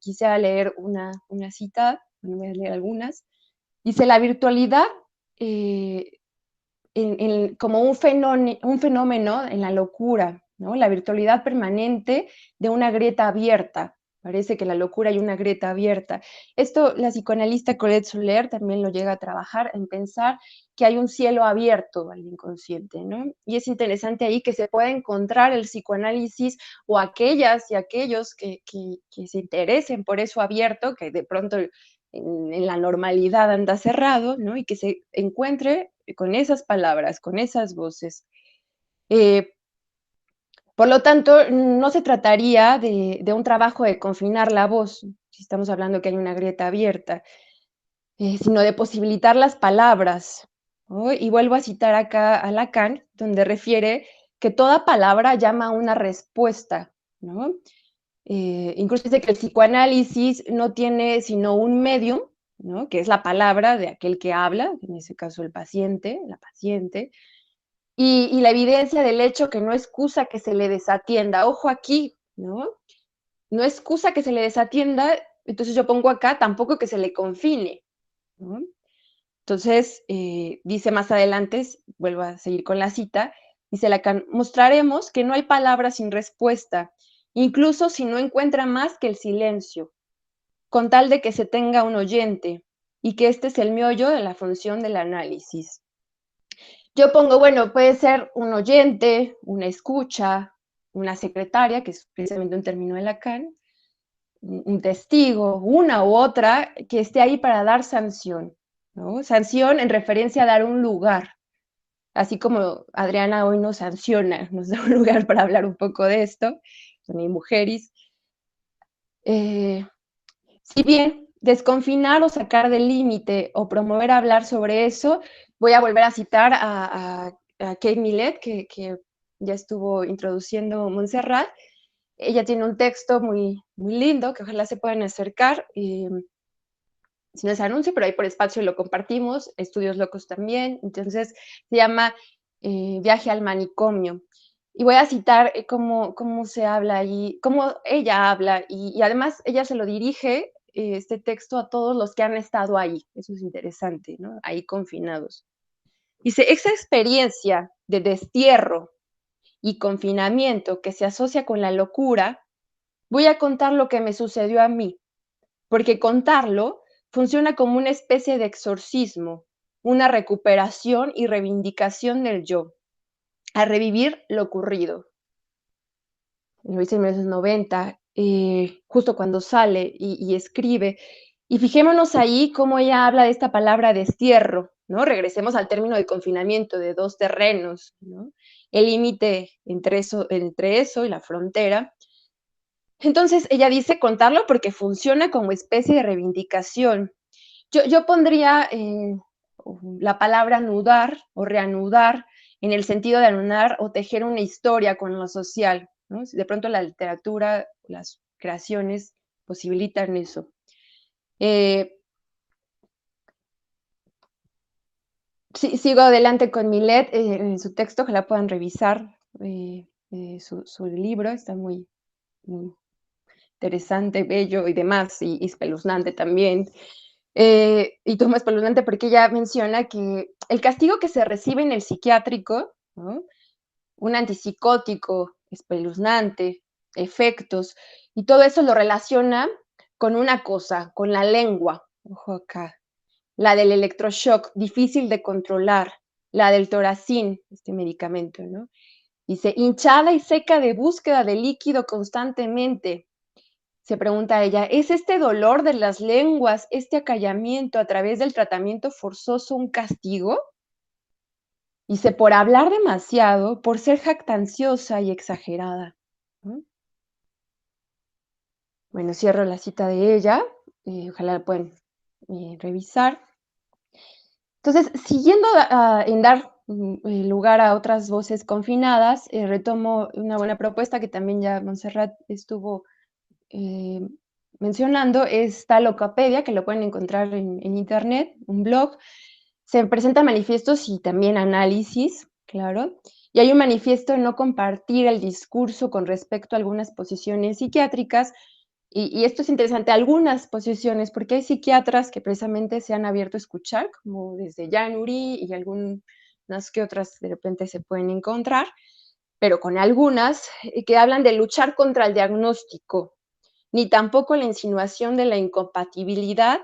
Speaker 2: quisiera leer una cita, bueno, voy a leer algunas. Dice, la virtualidad como un fenómeno en la locura, ¿no? La virtualidad permanente de una grieta abierta. Parece que la locura hay una grieta abierta. Esto la psicoanalista Colette Soler también lo llega a trabajar en pensar que hay un cielo abierto al inconsciente, ¿no? Y es interesante ahí que se pueda encontrar el psicoanálisis o aquellas y aquellos que se interesen por eso abierto, que de pronto en la normalidad anda cerrado, ¿no? Y que se encuentre con esas palabras, con esas voces. Por lo tanto, no se trataría de un trabajo de confinar la voz, si estamos hablando que hay una grieta abierta, sino de posibilitar las palabras, ¿no? Y vuelvo a citar acá a Lacan, donde refiere que toda palabra llama a una respuesta, ¿no? Incluso dice que el psicoanálisis no tiene sino un medium, ¿no? Que es la palabra de aquel que habla, en ese caso el paciente, la paciente, y la evidencia del hecho que no excusa que se le desatienda. Ojo aquí, ¿no? No excusa que se le desatienda, entonces yo pongo acá tampoco que se le confine, ¿no? Entonces, dice más adelante, vuelvo a seguir con la cita, dice Lacan, mostraremos que no hay palabras sin respuesta, incluso si no encuentra más que el silencio, con tal de que se tenga un oyente, y que este es el meollo de la función del análisis. Yo pongo, bueno, puede ser un oyente, una escucha, una secretaria, que es precisamente un término de Lacan, un testigo, una u otra, que esté ahí para dar sanción, ¿no? Sanción en referencia a dar un lugar, así como Adriana hoy nos sanciona, nos da un lugar para hablar un poco de esto, son mis mujeres. Si bien desconfinar o sacar del límite o promover hablar sobre eso, voy a volver a citar a Kate Millett, que ya estuvo introduciendo Montserrat. Ella tiene un texto muy, muy lindo que ojalá se puedan acercar. Si no es anuncio, pero ahí por espacio lo compartimos, Estudios Locos también. Entonces se llama Viaje al manicomio. Y voy a citar cómo se habla ahí, cómo ella habla, y además ella se lo dirige este texto a todos los que han estado ahí. Eso es interesante, ¿no? Ahí confinados. Dice, esa experiencia de destierro y confinamiento que se asocia con la locura, voy a contar lo que me sucedió a mí, porque contarlo funciona como una especie de exorcismo, una recuperación y reivindicación del yo, a revivir lo ocurrido. Lo hice en 1990, justo cuando sale y escribe. Y fijémonos ahí cómo ella habla de esta palabra destierro, ¿no? Regresemos al término de confinamiento de dos terrenos, ¿no? El límite entre eso y la frontera. Entonces ella dice contarlo porque funciona como especie de reivindicación. Yo pondría la palabra anudar o reanudar en el sentido de anudar o tejer una historia con lo social, ¿no? De pronto la literatura, las creaciones posibilitan eso. Sigo adelante con Millet, en su texto, que la puedan revisar, su libro está muy, muy interesante, bello y demás, y espeluznante también. Y tomo espeluznante porque ella menciona que el castigo que se recibe en el psiquiátrico, ¿no? Un antipsicótico, espeluznante, efectos, y todo eso lo relaciona con una cosa, con la lengua, ojo acá, la del electroshock, difícil de controlar, la del Toracin, este medicamento, ¿no? Dice, hinchada y seca de búsqueda de líquido constantemente. Se pregunta ella, ¿es este dolor de las lenguas, este acallamiento a través del tratamiento forzoso un castigo? Dice, por hablar demasiado, por ser jactanciosa y exagerada. ¿No? Bueno, cierro la cita de ella, ojalá la pueden revisar. Entonces, siguiendo en dar lugar a otras voces confinadas, retomo una buena propuesta que también ya Montserrat estuvo mencionando, es Talocapedia, que lo pueden encontrar en internet, un blog. Se presentan manifiestos y también análisis, claro, y hay un manifiesto de no compartir el discurso con respecto a algunas posiciones psiquiátricas, y esto es interesante, algunas posiciones, porque hay psiquiatras que precisamente se han abierto a escuchar, como desde Jan Uri y algunas que otras de repente se pueden encontrar, pero con algunas que hablan de luchar contra el diagnóstico, ni tampoco la insinuación de la incompatibilidad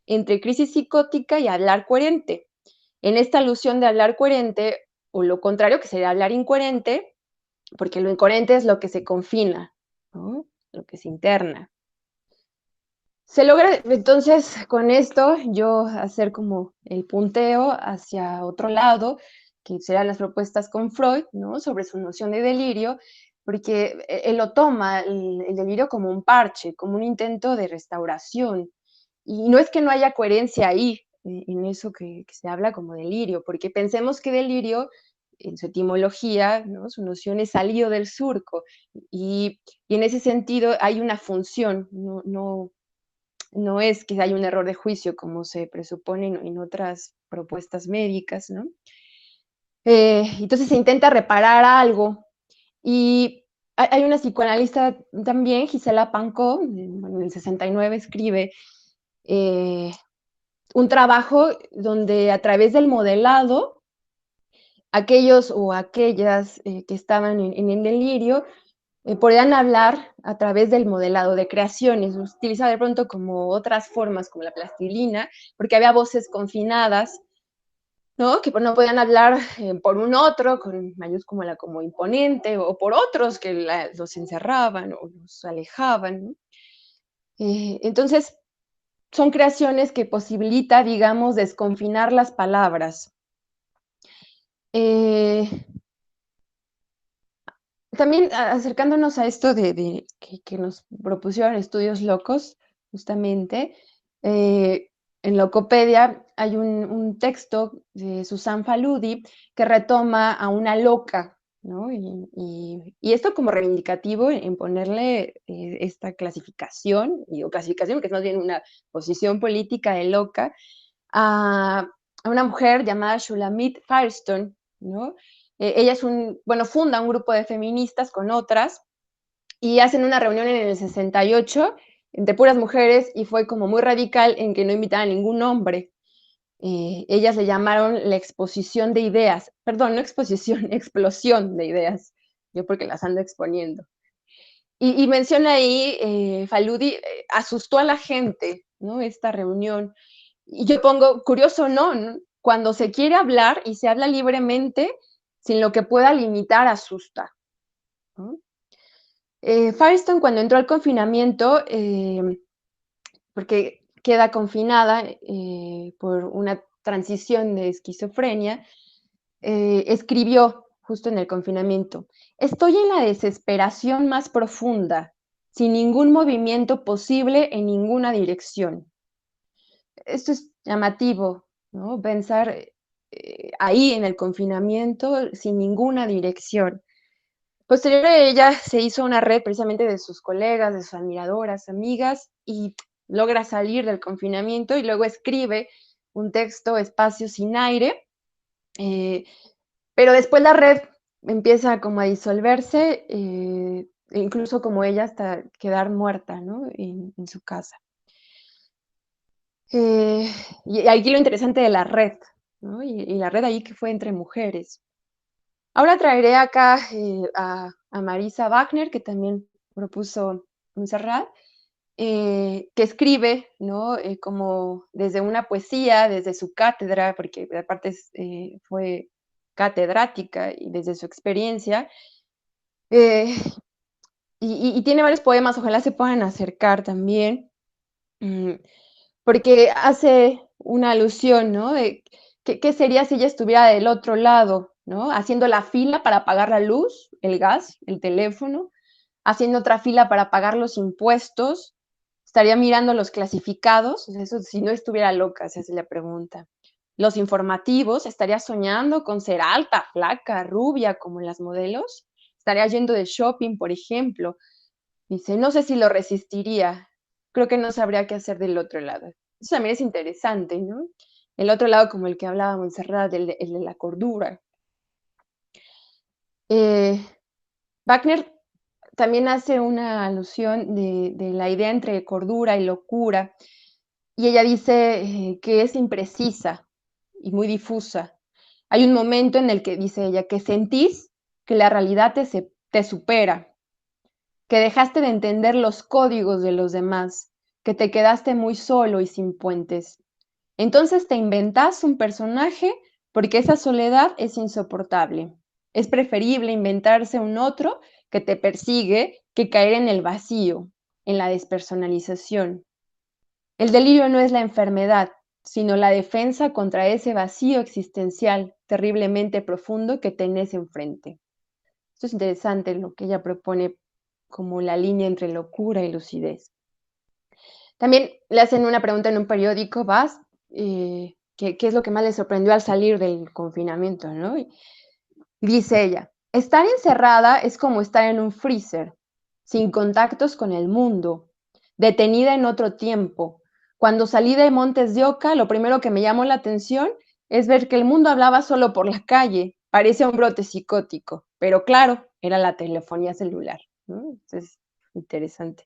Speaker 2: entre crisis psicótica y hablar coherente. En esta alusión de hablar coherente, o lo contrario, que sería hablar incoherente, porque lo incoherente es lo que se confina, ¿no? Lo que se interna. Se logra entonces con esto yo hacer como el punteo hacia otro lado, que serán las propuestas con Freud, ¿no? Sobre su noción de delirio, porque él lo toma el delirio como un parche, como un intento de restauración. Y no es que no haya coherencia ahí, en eso que se habla como delirio, porque pensemos que delirio, en su etimología, ¿no? Su noción es salido del surco, y en ese sentido hay una función, no es que haya un error de juicio como se presupone en otras propuestas médicas, ¿no? Entonces se intenta reparar algo, y hay una psicoanalista también, Gisela Pancó, en el 69 escribe un trabajo donde a través del modelado, aquellos o aquellas que estaban en el delirio podían hablar a través del modelado de creaciones, utiliza de pronto como otras formas, como la plastilina, porque había voces confinadas, ¿no? Que no podían hablar por un otro, con mayúscula como imponente, o por otros que los encerraban o los alejaban, ¿no? Entonces, son creaciones que posibilita, digamos, desconfinar las palabras. También acercándonos a esto que nos propusieron Estudios Locos, justamente, en Locopedia hay un texto de Susan Faludi que retoma a una loca, ¿no? Y esto como reivindicativo en ponerle esta clasificación, o clasificación, que es más bien una posición política de loca, a una mujer llamada Shulamit Firestone, ¿no? Ella funda un grupo de feministas con otras y hacen una reunión en el 68 de puras mujeres, y fue como muy radical en que no invitaban a ningún hombre. Ellas le llamaron la exposición de ideas, perdón, no exposición, explosión de ideas, yo porque las ando exponiendo. Y menciona ahí, Faludi asustó a la gente, ¿no? Esta reunión. Y yo pongo, curioso, ¿no? Cuando se quiere hablar y se habla libremente, sin lo que pueda limitar, asusta, ¿no? Firestone, cuando entró al confinamiento, porque queda confinada por una transición de esquizofrenia, escribió justo en el confinamiento: estoy en la desesperación más profunda, sin ningún movimiento posible en ninguna dirección. Esto es llamativo, ¿no? Pensar ahí en el confinamiento sin ninguna dirección. Posterior a ella se hizo una red precisamente de sus colegas, de sus admiradoras, amigas, y logra salir del confinamiento y luego escribe un texto, Espacio sin aire, pero después la red empieza como a disolverse, incluso como ella hasta quedar muerta, ¿no? En su casa. Y aquí lo interesante de la red, ¿no? Y la red ahí que fue entre mujeres. Ahora traeré acá a Marisa Wagner, que también propuso Montserrat, que escribe, ¿no? Como desde una poesía, desde su cátedra, porque aparte fue catedrática y desde su experiencia, eh, y tiene varios poemas, ojalá se puedan acercar también, porque hace una alusión, ¿no? De qué sería si ella estuviera del otro lado, ¿no? Haciendo la fila para pagar la luz, el gas, el teléfono, haciendo otra fila para pagar los impuestos, estaría mirando los clasificados, o sea, eso si no estuviera loca, se hace la pregunta. Los informativos, estaría soñando con ser alta, flaca, rubia, como las modelos. Estaría yendo de shopping, por ejemplo. Dice, no sé si lo resistiría. Creo que no sabría qué hacer del otro lado. Eso también es interesante, ¿no? El otro lado como el que hablaba Montserrat, el de la cordura. Wagner también hace una alusión de la idea entre cordura y locura, y ella dice que es imprecisa y muy difusa. Hay un momento en el que dice ella que sentís que la realidad te supera, que dejaste de entender los códigos de los demás, que te quedaste muy solo y sin puentes. Entonces te inventás un personaje porque esa soledad es insoportable. Es preferible inventarse un otro que te persigue que caer en el vacío, en la despersonalización. El delirio no es la enfermedad, sino la defensa contra ese vacío existencial terriblemente profundo que tenés enfrente. Esto es interesante lo que ella propone como la línea entre locura y lucidez. También le hacen una pregunta en un periódico, Vas, ¿qué es lo que más le sorprendió al salir del confinamiento, ¿no? Y dice ella, estar encerrada es como estar en un freezer, sin contactos con el mundo, detenida en otro tiempo. Cuando salí de Montes de Oca, lo primero que me llamó la atención es ver que el mundo hablaba solo por la calle, parecía un brote psicótico, pero claro, era la telefonía celular, ¿no? Entonces, interesante.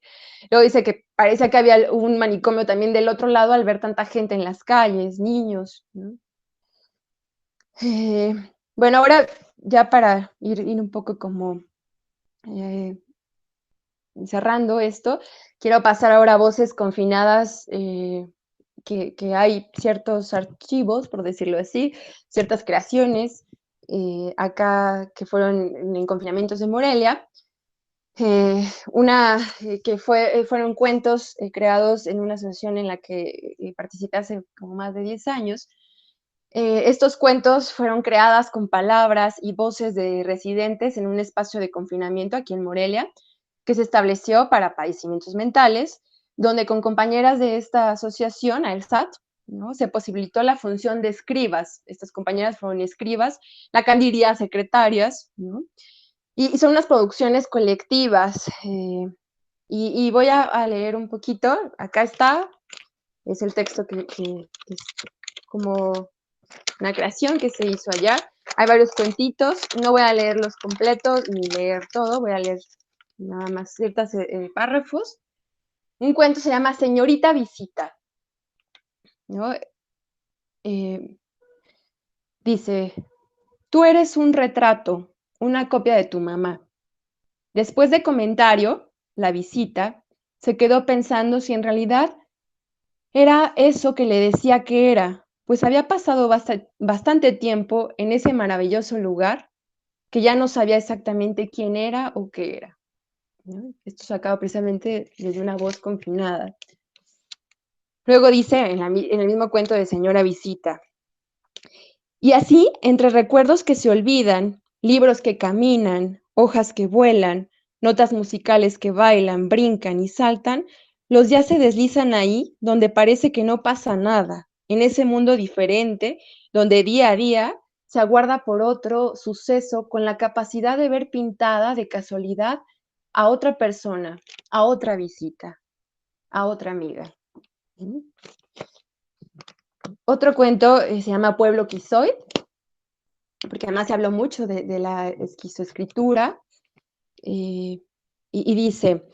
Speaker 2: Luego dice que parecía que había un manicomio también del otro lado al ver tanta gente en las calles, niños, ¿no? Bueno, ahora ya para ir un poco como eh, cerrando esto, quiero pasar ahora a Voces Confinadas, que hay ciertos archivos, por decirlo así, ciertas creaciones acá que fueron en confinamientos de Morelia. Una que fueron cuentos creados en una asociación en la que participé hace como más de 10 años. Estos cuentos fueron creadas con palabras y voces de residentes en un espacio de confinamiento aquí en Morelia, que se estableció para padecimientos mentales, donde con compañeras de esta asociación, AERSAT, ¿no? Se posibilitó la función de escribas. Estas compañeras fueron escribas, Lacan diría secretarias, ¿no? Y son unas producciones colectivas. Y voy a leer un poquito. Acá está, es el texto que es como una creación que se hizo allá. Hay varios cuentitos, no voy a leerlos completos ni leer todo, voy a leer nada más ciertos párrafos. Un cuento se llama Señorita Visita, ¿no? Dice, tú eres un retrato, una copia de tu mamá. Después de comentario, la visita se quedó pensando si en realidad era eso que le decía que era, pues había pasado bastante tiempo en ese maravilloso lugar que ya no sabía exactamente quién era o qué era, ¿no? Esto sacado precisamente desde una voz confinada. Luego dice en el mismo cuento de Señora Visita, y así, entre recuerdos que se olvidan, libros que caminan, hojas que vuelan, notas musicales que bailan, brincan y saltan, los días se deslizan ahí donde parece que no pasa nada, en ese mundo diferente, donde día a día se aguarda por otro suceso con la capacidad de ver pintada de casualidad a otra persona, a otra visita, a otra amiga. Otro cuento se llama Pueblo Quizoid, porque además se habló mucho de la esquizoescritura, y dice,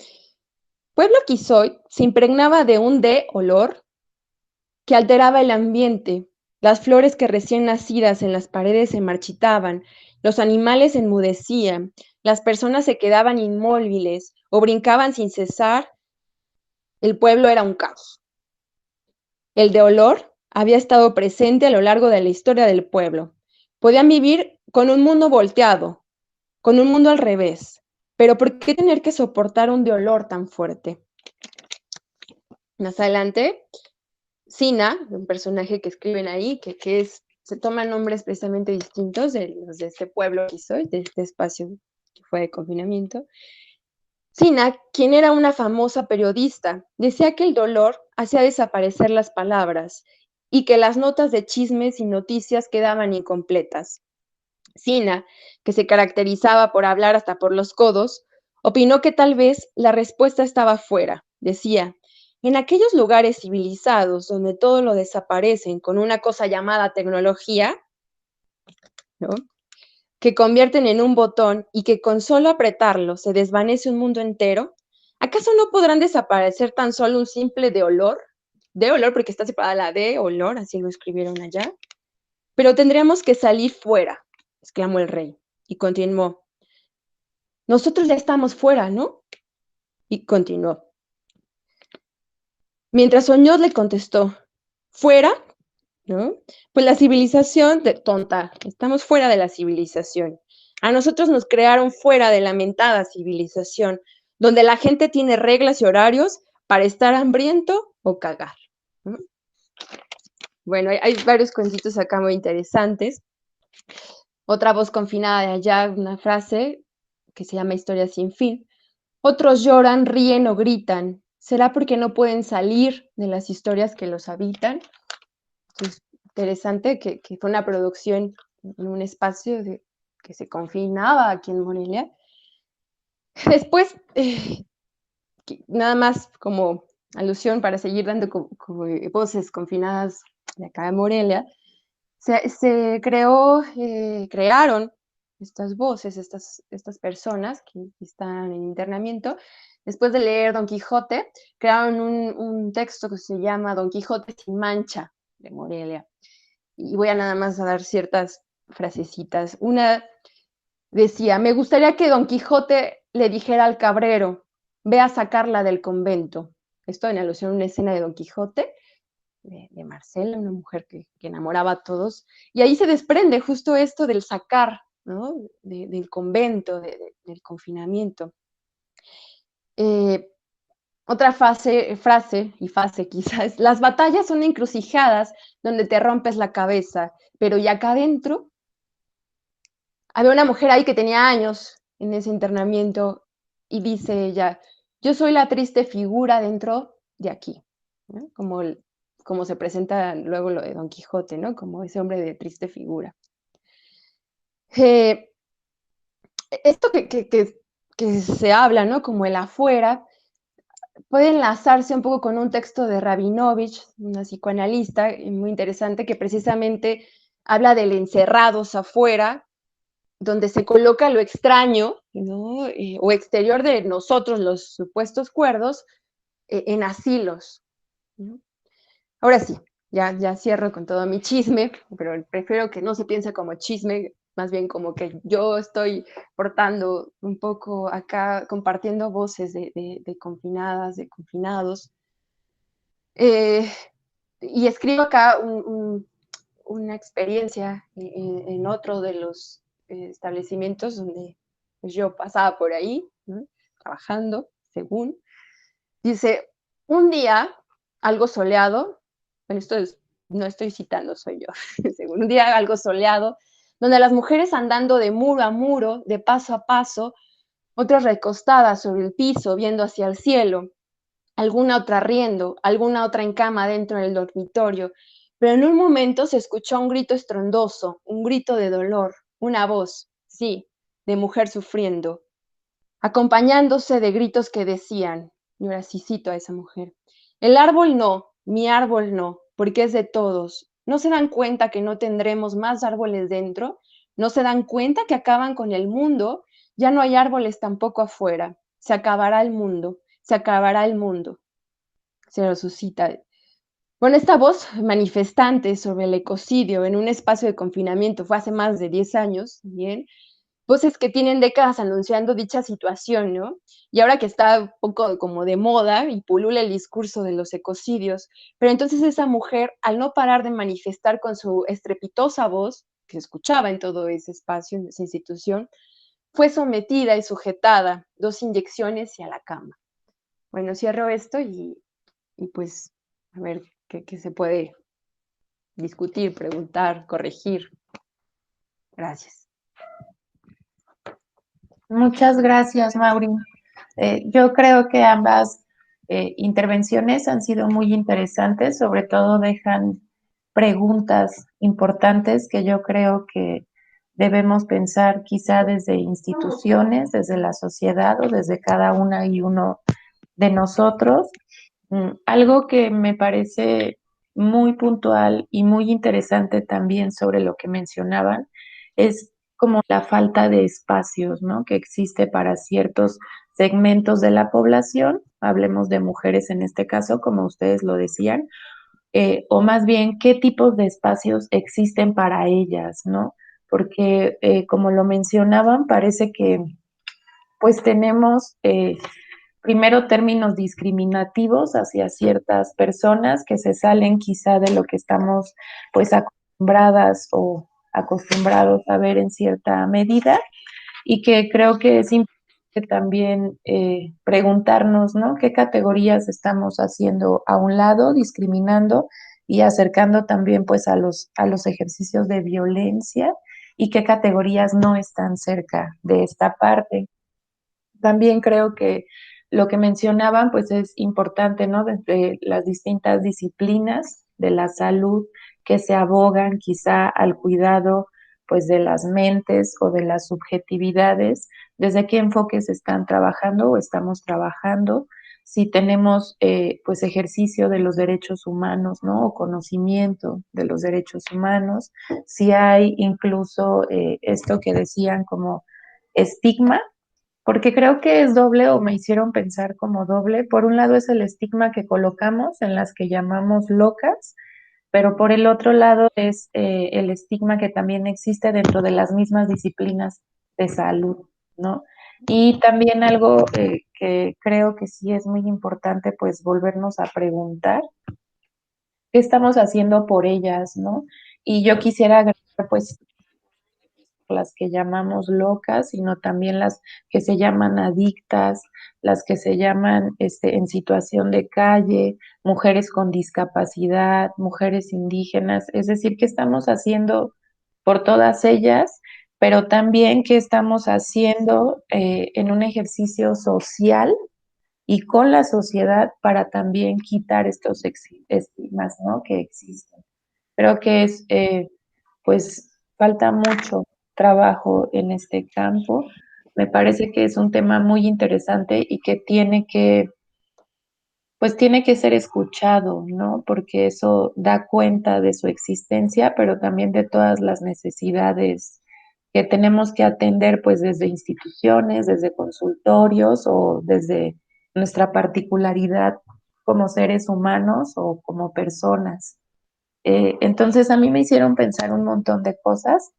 Speaker 2: pueblo Quizoy se impregnaba de un olor que alteraba el ambiente. Las flores que recién nacidas en las paredes se marchitaban, los animales enmudecían, las personas se quedaban inmóviles o brincaban sin cesar. El pueblo era un caos. El de olor había estado presente a lo largo de la historia del pueblo. Podían vivir con un mundo volteado, con un mundo al revés. Pero ¿por qué tener que soportar un de olor tan fuerte? Más adelante, Sina, un personaje que escriben ahí, se toman nombres precisamente distintos de los de este pueblo que soy, de este espacio que fue de confinamiento. Sina, quien era una famosa periodista, decía que el dolor hacía desaparecer las palabras y que las notas de chismes y noticias quedaban incompletas. Sina, que se caracterizaba por hablar hasta por los codos, opinó que tal vez la respuesta estaba fuera. Decía, en aquellos lugares civilizados donde todo lo desaparecen con una cosa llamada tecnología, ¿no?, que convierten en un botón y que con solo apretarlo se desvanece un mundo entero, ¿acaso no podrán desaparecer tan solo un simple de olor? De olor, porque está separada la de olor, así lo escribieron allá. Pero tendríamos que salir fuera, exclamó el rey, y continuó. Nosotros ya estamos fuera, ¿no? Y continuó. Mientras Oñoz le contestó, ¿fuera? ¿No? Pues la civilización, tonta, estamos fuera de la civilización. A nosotros nos crearon fuera de la mentada civilización, donde la gente tiene reglas y horarios para estar hambriento o cagar. ¿No? Bueno, hay varios cuentitos acá muy interesantes. Otra voz confinada de allá, una frase que se llama Historia sin fin. Otros lloran, ríen o gritan. ¿Será porque no pueden salir de las historias que los habitan? Es interesante que fue una producción en un espacio que se confinaba aquí en Morelia. Después, nada más como alusión para seguir dando como voces confinadas de acá de Morelia, se crearon estas voces, estas personas que están en internamiento. Después de leer Don Quijote, crearon un texto que se llama Don Quijote sin mancha, de Morelia. Y voy a nada más a dar ciertas frasecitas. Una decía, me gustaría que Don Quijote le dijera al cabrero, ve a sacarla del convento. Esto en alusión a una escena de Don Quijote, de Marcela, una mujer que enamoraba a todos. Y ahí se desprende justo esto del sacar, ¿no?, del convento, del confinamiento. Otra frase quizás, las batallas son encrucijadas donde te rompes la cabeza, pero y acá adentro, había una mujer ahí que tenía años en ese internamiento y dice ella, yo soy la triste figura dentro de aquí, ¿no? Como se presenta luego lo de Don Quijote, ¿no?, como ese hombre de triste figura. Esto que se habla, ¿no?, como el afuera, puede enlazarse un poco con un texto de Rabinovich, una psicoanalista muy interesante, que precisamente habla del encerrados afuera, donde se coloca lo extraño, ¿no?, o exterior de nosotros, los supuestos cuerdos, en asilos, ¿no? Ahora sí, ya cierro con todo mi chisme, pero prefiero que no se piense como chisme, más bien como que yo estoy portando un poco acá, compartiendo voces de confinadas, de confinados. Y escribo acá una experiencia en otro de los establecimientos donde pues, yo pasaba por ahí, ¿no?, trabajando, según. Dice, un día, algo soleado, bueno, no estoy citando, soy yo, según un día algo soleado, donde las mujeres andando de muro a muro, de paso a paso, otras recostadas sobre el piso, viendo hacia el cielo, alguna otra riendo, alguna otra en cama dentro del dormitorio, pero en un momento se escuchó un grito estrondoso, un grito de dolor, una voz, sí, de mujer sufriendo, acompañándose de gritos que decían, y ahora sí cito a esa mujer, el árbol no, mi árbol no, porque es de todos. ¿No se dan cuenta que no tendremos más árboles dentro? ¿No se dan cuenta que acaban con el mundo? Ya no hay árboles tampoco afuera. se acabará el mundo, se acabará el mundo. Se resucita. Bueno, esta voz manifestante sobre el ecocidio en un espacio de confinamiento fue hace más de 10 años, bien, voces que tienen décadas anunciando dicha situación, ¿no? Y ahora que está un poco como de moda y pulula el discurso de los ecocidios, pero entonces esa mujer, al no parar de manifestar con su estrepitosa voz, que se escuchaba en todo ese espacio, en esa institución, fue sometida y sujetada, 2 inyecciones y a la cama. Bueno, cierro esto y pues a ver qué se puede discutir, preguntar, corregir. Gracias.
Speaker 1: Muchas gracias, Mauri. Yo creo que ambas intervenciones han sido muy interesantes, sobre todo dejan preguntas importantes que yo creo que debemos pensar quizá desde instituciones, desde la sociedad o desde cada una y uno de nosotros. Algo que me parece muy puntual y muy interesante también sobre lo que mencionaban es como la falta de espacios, ¿no? Que existe para ciertos segmentos de la población, hablemos de mujeres en este caso, como ustedes lo decían, o más bien qué tipos de espacios existen para ellas, ¿no? Porque como lo mencionaban, parece que pues tenemos primero términos discriminativos hacia ciertas personas que se salen quizá de lo que estamos pues acostumbradas o acostumbrados a ver en cierta medida y que creo que es importante también preguntarnos, ¿no? ¿Qué categorías estamos haciendo a un lado, discriminando y acercando también pues a los ejercicios de violencia y qué categorías no están cerca de esta parte? También creo que lo que mencionaban, pues es importante, ¿no? Desde las distintas disciplinas de la salud que se abogan quizá al cuidado, pues de las mentes o de las subjetividades, desde qué enfoques están trabajando o estamos trabajando, si tenemos pues ejercicio de los derechos humanos, ¿no? O conocimiento de los derechos humanos, si hay incluso esto que decían como estigma, porque creo que es doble o me hicieron pensar como doble. Por un lado es el estigma que colocamos en las que llamamos locas, pero por el otro lado es el estigma que también existe dentro de las mismas disciplinas de salud, ¿no? Y también algo que creo que sí es muy importante, pues volvernos a preguntar qué estamos haciendo por ellas, ¿no? Y yo quisiera agregar, pues, las que llamamos locas, sino también las que se llaman adictas, las que se llaman en situación de calle, mujeres con discapacidad, mujeres indígenas, es decir, qué estamos haciendo por todas ellas, pero también qué estamos haciendo en un ejercicio social y con la sociedad para también quitar estos estigmas, ¿no? Que existen. Creo que es pues falta mucho trabajo en este campo. Me parece que es un tema muy interesante y que pues tiene que ser escuchado, ¿no? Porque eso da cuenta de su existencia, pero también de todas las necesidades que tenemos que atender, pues desde instituciones, desde consultorios o desde nuestra particularidad como seres humanos o como personas. Entonces a mí me hicieron pensar un montón de cosas.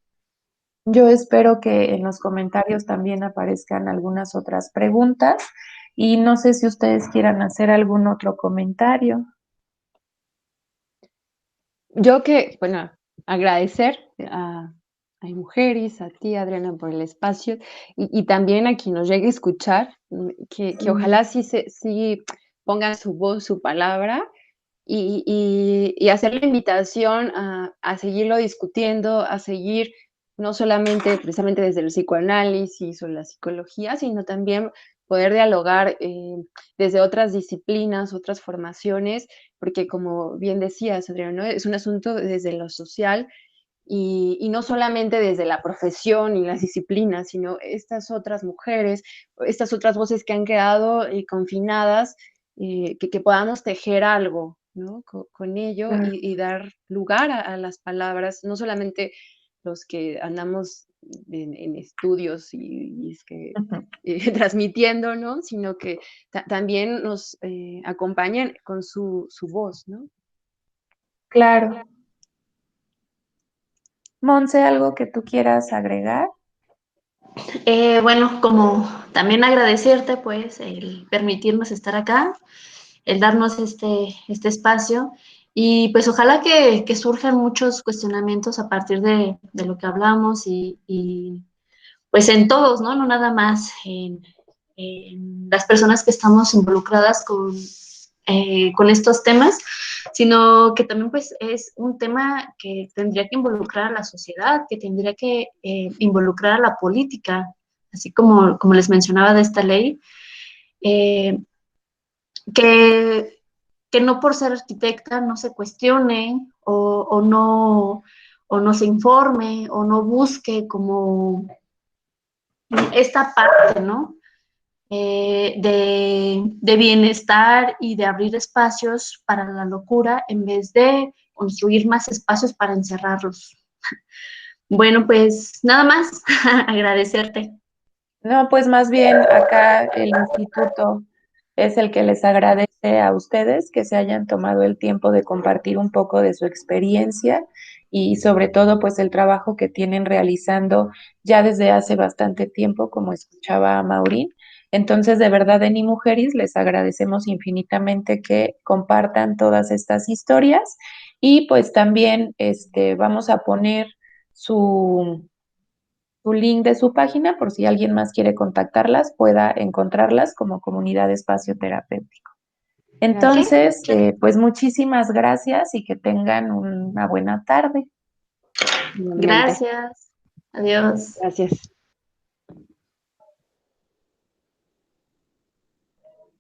Speaker 1: Yo espero que en los comentarios también aparezcan algunas otras preguntas y no sé si ustedes quieran hacer algún otro comentario.
Speaker 2: Yo que, bueno, agradecer a Mujeres, a ti, Adriana, por el espacio y también a quien nos llegue a escuchar, que ojalá sí pongan su voz, su palabra y hacer la invitación a seguirlo discutiendo, a seguir no solamente precisamente desde el psicoanálisis o la psicología, sino también poder dialogar desde otras disciplinas, otras formaciones, porque como bien decías, Adriana, ¿no? Es un asunto desde lo social y no solamente desde la profesión y las disciplinas, sino estas otras mujeres, estas otras voces que han quedado confinadas, que podamos tejer algo, ¿no? Con ello
Speaker 1: Mm,
Speaker 2: y dar lugar a las palabras, no solamente los que andamos en estudios y es que
Speaker 1: Ujú.
Speaker 2: transmitiendo, ¿no? Sino que también nos acompañan con su voz, ¿no?
Speaker 1: Claro. Monse, ¿algo que tú quieras agregar?
Speaker 3: Bueno, como también agradecerte, pues, el permitirnos estar acá, el darnos este espacio y pues ojalá que surjan muchos cuestionamientos a partir de lo que hablamos y, pues en todos, ¿no? No nada más en las personas que estamos involucradas con estos temas, sino que también pues es un tema que tendría que involucrar a la sociedad, que tendría que involucrar a la política, así como les mencionaba de esta ley, eh, que, que no por ser arquitecta no se cuestione o no se informe o no busque como esta parte, ¿no? De bienestar y de abrir espacios para la locura en vez de construir más espacios para encerrarlos. Bueno, pues nada más, agradecerte.
Speaker 1: No, pues más bien acá el instituto es el que les agradece a ustedes que se hayan tomado el tiempo de compartir un poco de su experiencia y sobre todo pues el trabajo que tienen realizando ya desde hace bastante tiempo, como escuchaba a Maurín. Entonces, de verdad, en Mujeres les agradecemos infinitamente que compartan todas estas historias y pues también vamos a poner su link de su página por si alguien más quiere contactarlas, pueda encontrarlas como comunidad de espacio terapéutico.
Speaker 2: Gracias.
Speaker 1: Entonces, pues muchísimas gracias y que tengan una buena tarde.
Speaker 2: Igualmente.
Speaker 3: Gracias. Adiós.
Speaker 2: Gracias.